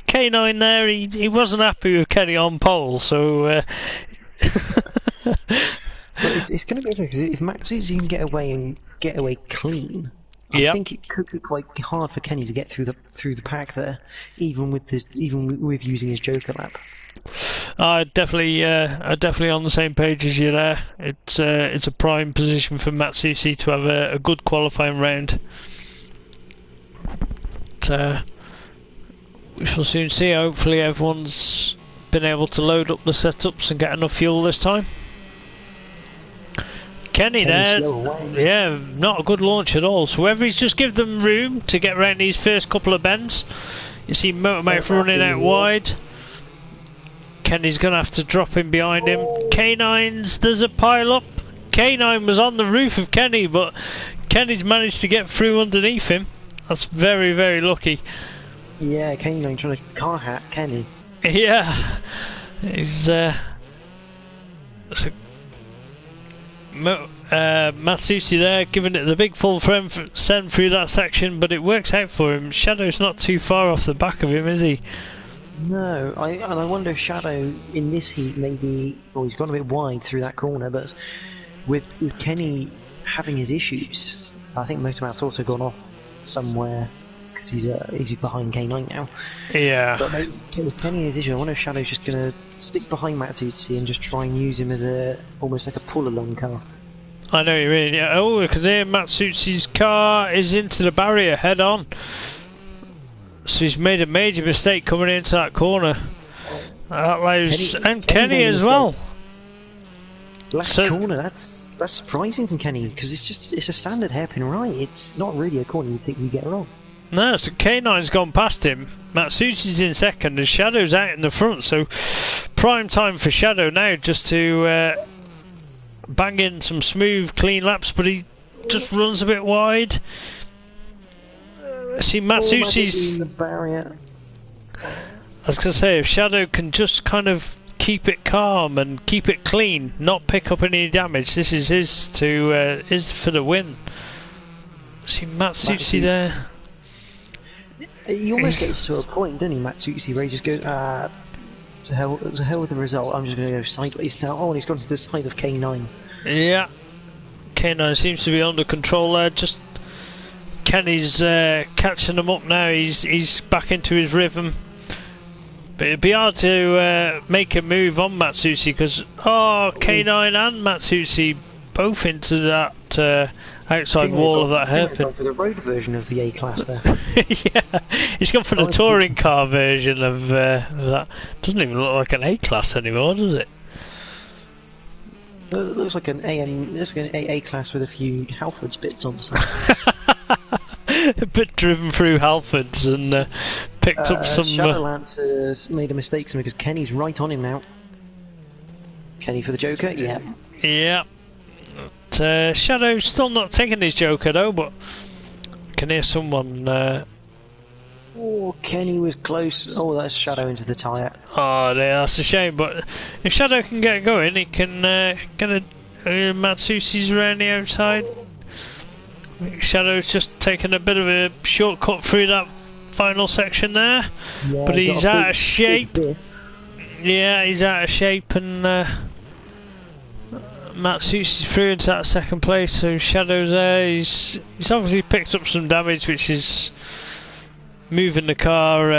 K9 there, he wasn't happy with Kenny on pole, so. But it's going to be interesting because if Matsushi can get away clean, I think it could be quite hard for Kenny to get through the pack there, even with using his Joker lap. I'm definitely on the same page as you there. It's a prime position for Matsushi to have a good qualifying round. But, we shall soon see. Hopefully everyone's been able to load up the setups and get enough fuel this time. Kenny there, yeah, not a good launch at all. So whether he's just give them room to get around these first couple of bends. You see Motormouth running out wide. Kenny's going to have to drop in behind him. K9's, there's a pile up. K9 was on the roof of Kenny, but Kenny's managed to get through underneath him. That's very, very lucky. Yeah, K9 trying to car hack Kenny. Yeah. He's, Matsushi there, giving it the big full send through that section, but it works out for him. Shadow's not too far off the back of him, is he? No, and I wonder if Shadow in this heat maybe, well, he's gone a bit wide through that corner, but with Kenny having his issues, I think Motormouth's also gone off somewhere because he's behind K9 now. Yeah. But maybe, with Kenny and his issue, I wonder if Shadow's just going to stick behind Matsutsi and just try and use him as almost like a pull-along car. I know what you mean. Yeah. Oh, because there Matsutsi's car is into the barrier head on. So he's made a major mistake coming into that corner. That allows Kenny as well. Last corner, that's surprising from Kenny because it's a standard hairpin right. It's not really a corner you think you get wrong. No, so K9's gone past him. Matsutsi's in second and Shadow's out in the front. So prime time for Shadow now just to bang in some smooth, clean laps, but he just runs a bit wide. See, Matsutsi's... the barrier. I was going to say, if Shadow can just kind of keep it calm and keep it clean, not pick up any damage, this is his for the win. See Matsutsi there. He almost gets to a point, doesn't he, Matsutsi, where he just goes, to hell with the result, I'm just going to go sideways now. Oh, and he's gone to the side of K9. Yeah. K9 seems to be under control there, just... Kenny's catching him up now, he's back into his rhythm. But it'd be hard to make a move on Matsutsi because, K9 and Matsutsi both into that outside wall of that hairpin. For the road version of the A-Class there. Yeah, he's gone for the touring car version of that. Doesn't even look like an A-Class anymore, does it? It looks like an A-Class with a few Halfords bits on the side. A bit driven through Halfords and picked up some... Shadowlance has made a mistake because Kenny's right on him now. Kenny for the Joker, yeah. Yeah. But, Shadow's still not taking his Joker though, but I can hear someone... Oh, Kenny was close. Oh, that's Shadow into the tyre. Oh, that's a shame, but if Shadow can get going, he can get a... Matsutsi's around the outside. Shadow's just taken a bit of a shortcut through that final section there, yeah, but he's out of shape. Yeah, he's out of shape, and Matsutsi's through into that second place. So Shadow's there. He's obviously picked up some damage, which is moving the car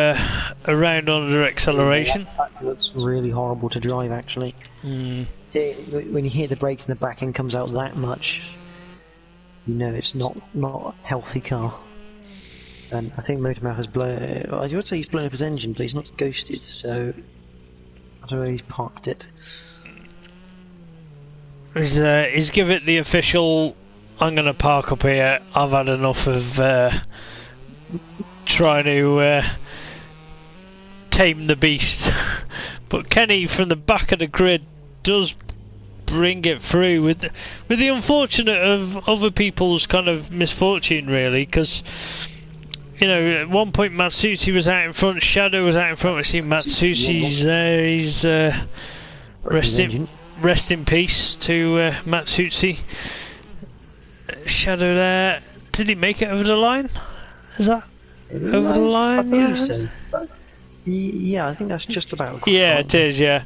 around under acceleration. Yeah, that looks really horrible to drive, actually. When you hear the brakes and the back end comes out that much, you know it's not a healthy car. And I think Motormouth has blown... I would say he's blown up his engine, but he's not ghosted, so... I don't know where he's parked it. He's give it the official, I'm going to park up here, I've had enough of trying to tame the beast. But Kenny from the back of the grid does bring it through with the unfortunate of other people's kind of misfortune, really, because you know at one point Matsutsi was out in front, Shadow was out in front. We see Matsutsi's there. He's rest in peace to Matsutsi. Shadow there. Did he make it over the line? Is that over the line? I believe so. Yeah, I think that's just about. Yeah, it is. Yeah.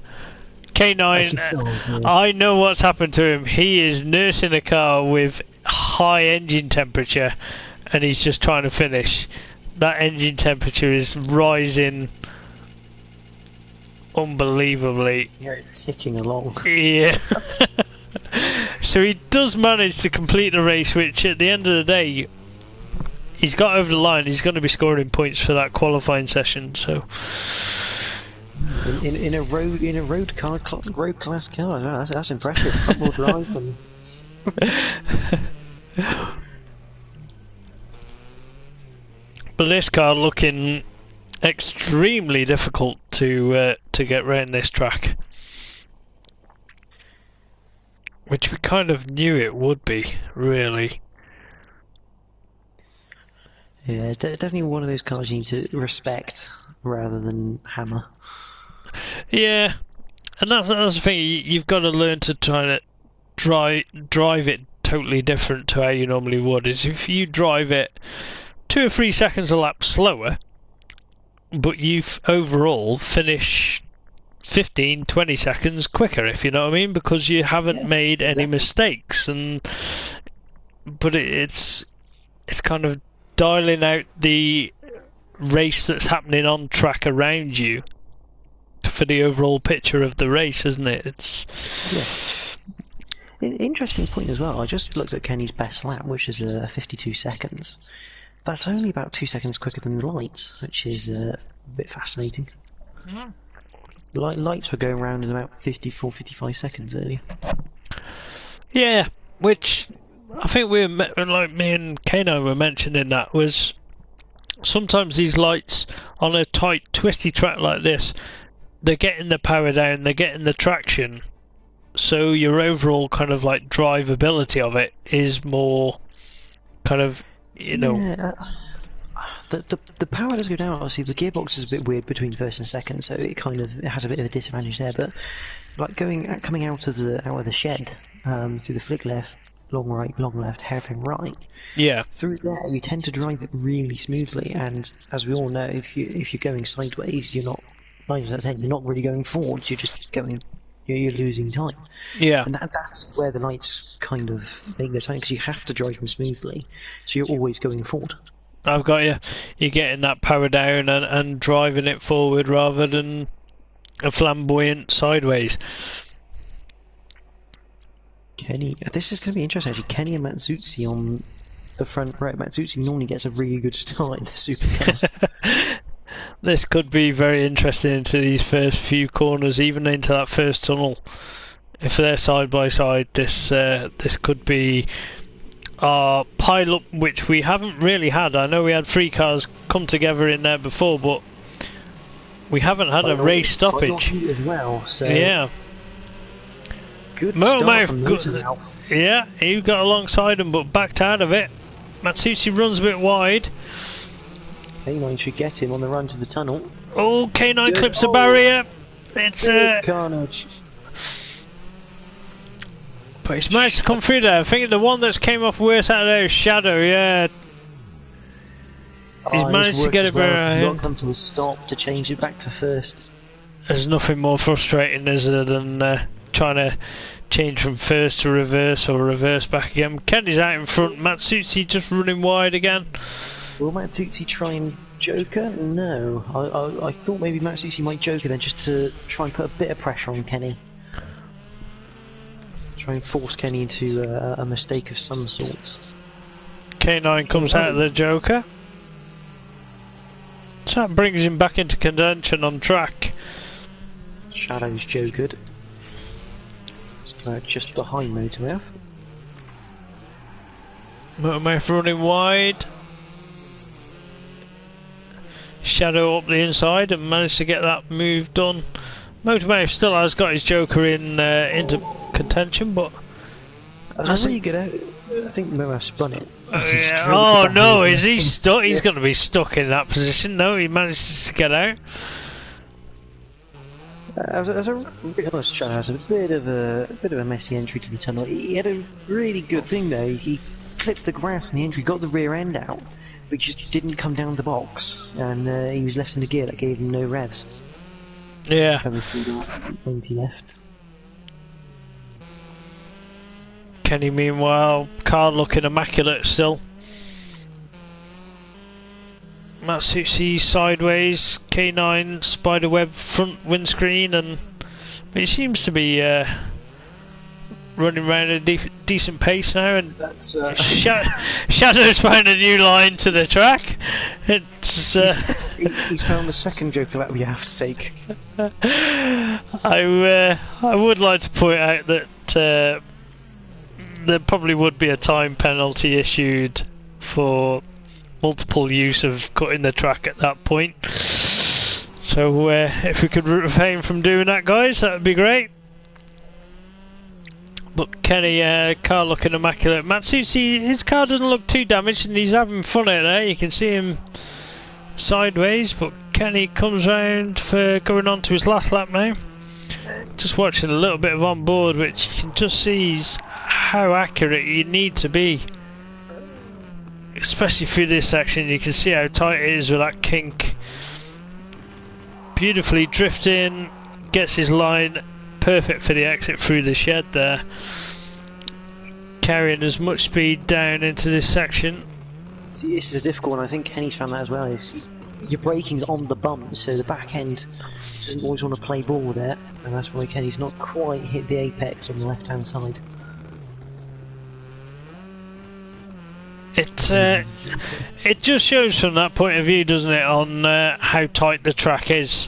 K9, I know what's happened to him. He is nursing a car with high engine temperature and he's just trying to finish. That engine temperature is rising unbelievably. Yeah, it's ticking along. Yeah. So he does manage to complete the race, which at the end of the day, he's got over the line. He's going to be scoring points for that qualifying session. So. In a road class car, that's impressive. Front wheel drive and. But this car looking extremely difficult to get around this track, which we kind of knew it would be, really. Yeah, definitely one of those cars you need to respect rather than hammer. Yeah, and that's the thing. You've got to learn to try to drive it totally different to how you normally would. Is if you drive it 2 or 3 seconds a lap slower, but you've overall finished 15-20 seconds quicker, if you know what I mean, because you haven't made any mistakes. But it's kind of dialing out the race that's happening on track around you for the overall picture of the race, isn't it? It's interesting point as well. I just looked at Kenny's best lap, which is 52 seconds. That's only about 2 seconds quicker than the lights, which is a bit fascinating. The lights were going around in about 54-55 seconds earlier. Yeah, which I think like me and Kano were mentioning, that was sometimes these lights on a tight, twisty track like this, they're getting the power down, they're getting the traction, so your overall kind of like drivability of it is more kind of, you know. The power does go down. Obviously, the gearbox is a bit weird between first and second, so it has a bit of a disadvantage there. But like coming out of the shed through the flick left, long right, long left, hairpin right. Yeah. Through there, you tend to drive it really smoothly, and as we all know, if you're going sideways, you're not 90%. You're not really going forwards. You're just going. You're losing time. Yeah. And that's where the lights kind of make their time, because you have to drive them smoothly, so you're always going forward. I've got you. You're getting that power down and driving it forward rather than a flamboyant sideways. Kenny, this is going to be interesting actually. Kenny and Matsutsi on the front row. Matsutsi normally gets a really good start in the supercars. This could be very interesting into these first few corners, even into that first tunnel. If they're side by side, this could be our pile-up, which we haven't really had. I know we had 3 cars come together in there before, but we haven't had a race stoppage. As well, so yeah. Good start from Motormouth. Yeah, he got alongside him, but backed out of it. Matsutsi runs a bit wide. K9 should get him on the run to the tunnel. Oh, K9 clips the barrier. It's carnage. But he's managed to come through there. I think the one that's came off worse out of there is Shadow, yeah. He's managed to get it better. He's not come to a stop to change it back to first. There's nothing more frustrating, is there, than trying to change from first to reverse or reverse back again. Kenny's out in front. Matsutsi just running wide again. Will Matsutsi try and Joker? No. I thought maybe Matsutsi might Joker then, just to try and put a bit of pressure on Kenny. Try and force Kenny into a mistake of some sort. K9 comes out of the Joker. So that brings him back into contention on track. Shadow's Jokered. Just behind Motormouth. Motormouth running wide. Shadow up the inside and managed to get that move done. Motormouth still has got his Joker into contention, but that's really good out. I think Motormouth spun it. Oh no, is he stuck? He's going to be stuck in that position. No, he managed to get out. As a really honest Shadow has a bit of a messy entry to the tunnel. He had a really good thing though. He clipped the grass in the entry, got the rear end out, but just didn't come down the box, and he was left in the gear that gave him no revs. Yeah. Coming through the point he left. Kenny, meanwhile, car looking immaculate still. Matsutsi sideways, K9 spiderweb front windscreen, but he seems to be running around at a decent pace now, and that's Shadow's found a new line to the track. It's he's found the second Joker lap we have to take. I would like to point out that there probably would be a time penalty issued for multiple use of cutting the track at that point. So if we could refrain from doing that, guys, that would be great. But Kenny, car looking immaculate. Matsutsi, his car doesn't look too damaged and he's having fun out there. You can see him sideways, but Kenny comes round for going on to his last lap now. Just watching a little bit of on board, which you can just see how accurate you need to be. Especially through this section, you can see how tight it is with that kink beautifully drifting, gets his line perfect for the exit through the shed there, carrying as much speed down into this section. See, this is a difficult one. I think Kenny's found that as well. Your braking's on the bump, so the back end doesn't always want to play ball with it, and that's why Kenny's not quite hit the apex on the left-hand side. It just shows from that point of view, doesn't it, on how tight the track is.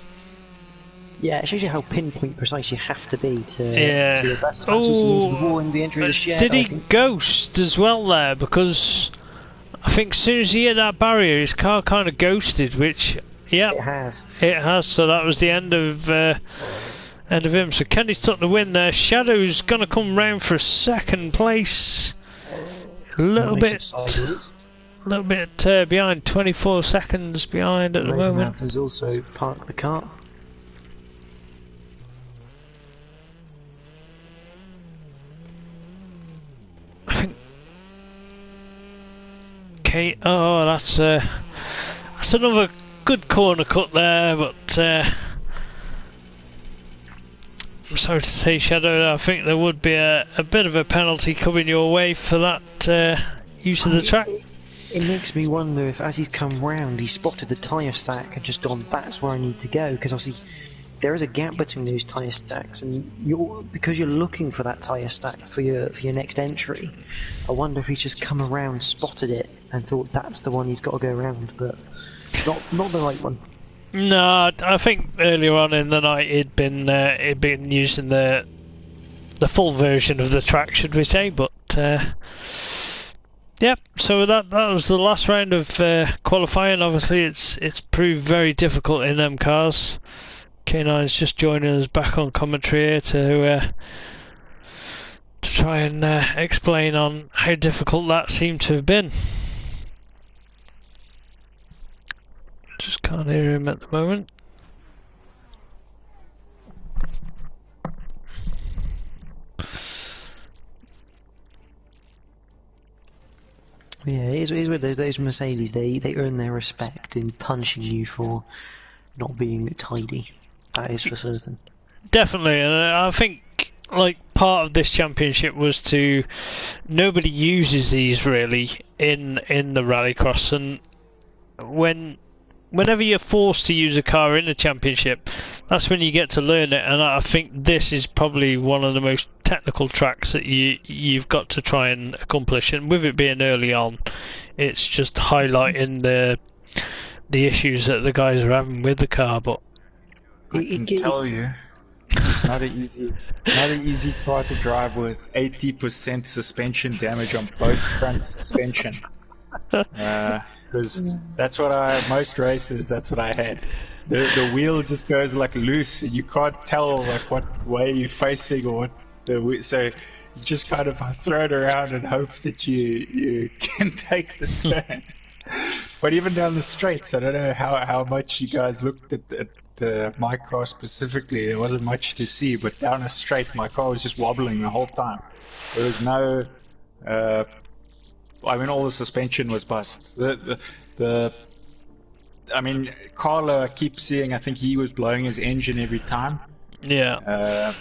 Yeah, it shows you how pinpoint precise you have to be to. Yeah. That's into the wall and the entry of the shed. Did he ghost as well there? Because I think as soon as he hit that barrier, his car kind of ghosted, which, yeah, it has. It has. So that was the end of him. So Kenny's took the win there. Shadow's gonna come round for second place. A little bit behind, 24 seconds behind at the moment. Has also parked the car. I think. Okay. Oh, that's another good corner cut there, but I'm sorry to say, Shadow, I think there would be a bit of a penalty coming your way for that use of the track. It makes me wonder if, as he's come round, he spotted the tyre stack and just gone, that's where I need to go, because obviously there is a gap between those tyre stacks, and because you're looking for that tyre stack for your next entry. I wonder if he's just come around, spotted it, and thought that's the one he's got to go around, but not the right one. No, I think earlier on in the night it'd been using the full version of the track, should we say? But yeah. So that was the last round of qualifying. Obviously, it's proved very difficult in them cars. K9's just joining us back on commentary here to try and explain on how difficult that seemed to have been. Just can't hear him at the moment. Yeah, it is with those Mercedes. They earn their respect in punishing you for not being tidy. That is for certain. Definitely, and I think like part of this championship was to nobody uses these really in the rallycross, and whenever you're forced to use a car in a championship, that's when you get to learn it. And I think this is probably one of the most technical tracks that you've got to try and accomplish. And with it being early on, it's just highlighting the issues that the guys are having with the car. But I can tell you, it's not an easy car to drive with 80% suspension damage on both front suspension. Because that's what most races, that's what I had. The wheel just goes like loose, and you can't tell like what way you're facing or what so you just kind of throw it around and hope that you can take the turns. But even down the straights, I don't know how much you guys looked at my car specifically. There wasn't much to see, but down a straight, my car was just wobbling the whole time. There was no I mean, all the suspension was bust. I mean, Carlo, I keep seeing, I think he was blowing his engine every time. yeah.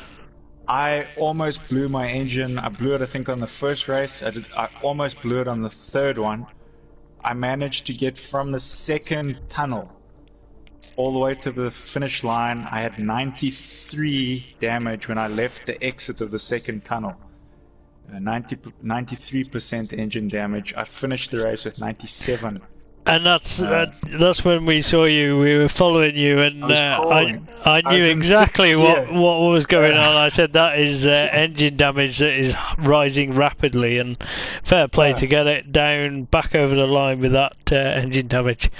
I almost blew my engine. I blew it, I think, on the first race. I almost blew it on the third one. I managed to get from the second tunnel all the way to the finish line. I had 93 damage when I left the exit of the second tunnel. 93% engine damage. I finished the race with 97. And that's when we saw you. We were following you, and I knew exactly what was going on. I said that is engine damage that is rising rapidly, and fair play to get it down back over the line with that engine damage.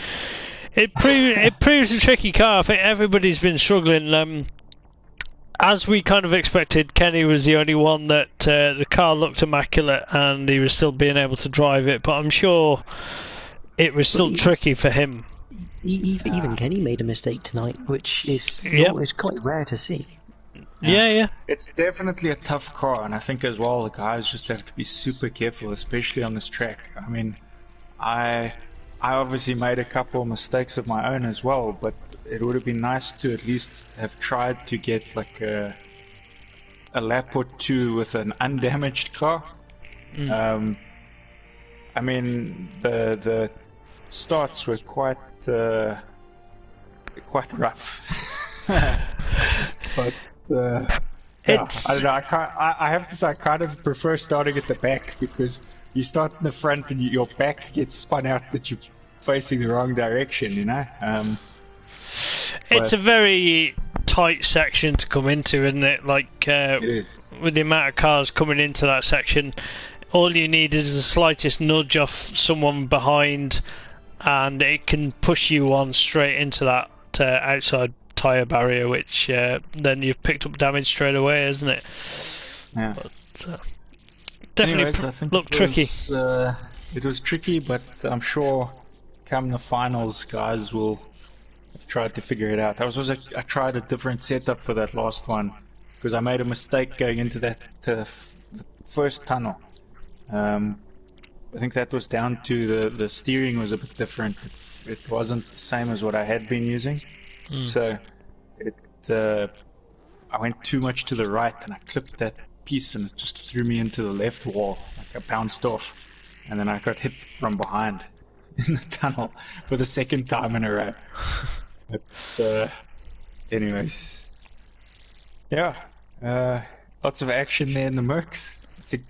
It proves a tricky car. I think everybody's been struggling. As we kind of expected, Kenny was the only one that the car looked immaculate, and he was still being able to drive it. But I'm sure it was still tricky for him. Even Kenny made a mistake tonight, which is it's quite rare to see. Yeah. It's definitely a tough car, and I think as well the guys just have to be super careful, especially on this track. I mean, I obviously made a couple of mistakes of my own as well, but it would have been nice to at least have tried to get like a lap or two with an undamaged car. I mean, the starts were quite rough, but yeah, I don't know. I have to say, I kind of prefer starting at the back, because you start in the front and your back gets spun out that you're facing the wrong direction. You know. It's a very tight section to come into, isn't it? Like it is. With the amount of cars coming into that section, all you need is the slightest nudge off someone behind, and it can push you on straight into that outside tyre barrier, which then you've picked up damage straight away, isn't it? Yeah. But, definitely Anyways, I think look tricky. It was tricky, but I'm sure come the finals, guys will have tried to figure it out. I tried a different setup for that last one, because I made a mistake going into that first tunnel. I think that was down to the steering was a bit different. It wasn't the same as what I had been using. So I went too much to the right, and I clipped that piece, and it just threw me into the left wall. Like I bounced off, and then I got hit from behind in the tunnel for the second time in a row. But anyways, yeah, lots of action there in the Mercs. I think.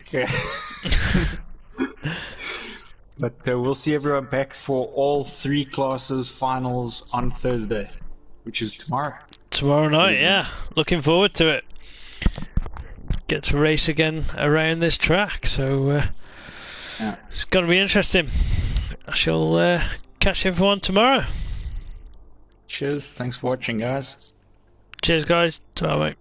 But we'll see everyone back for all 3 classes finals on Thursday, which is tomorrow. Tomorrow night, yeah. Looking forward to it. Get to race again around this track, so yeah. It's going to be interesting. I shall catch everyone tomorrow. Cheers. Thanks for watching, guys. Cheers, guys. Ta-ra, mate.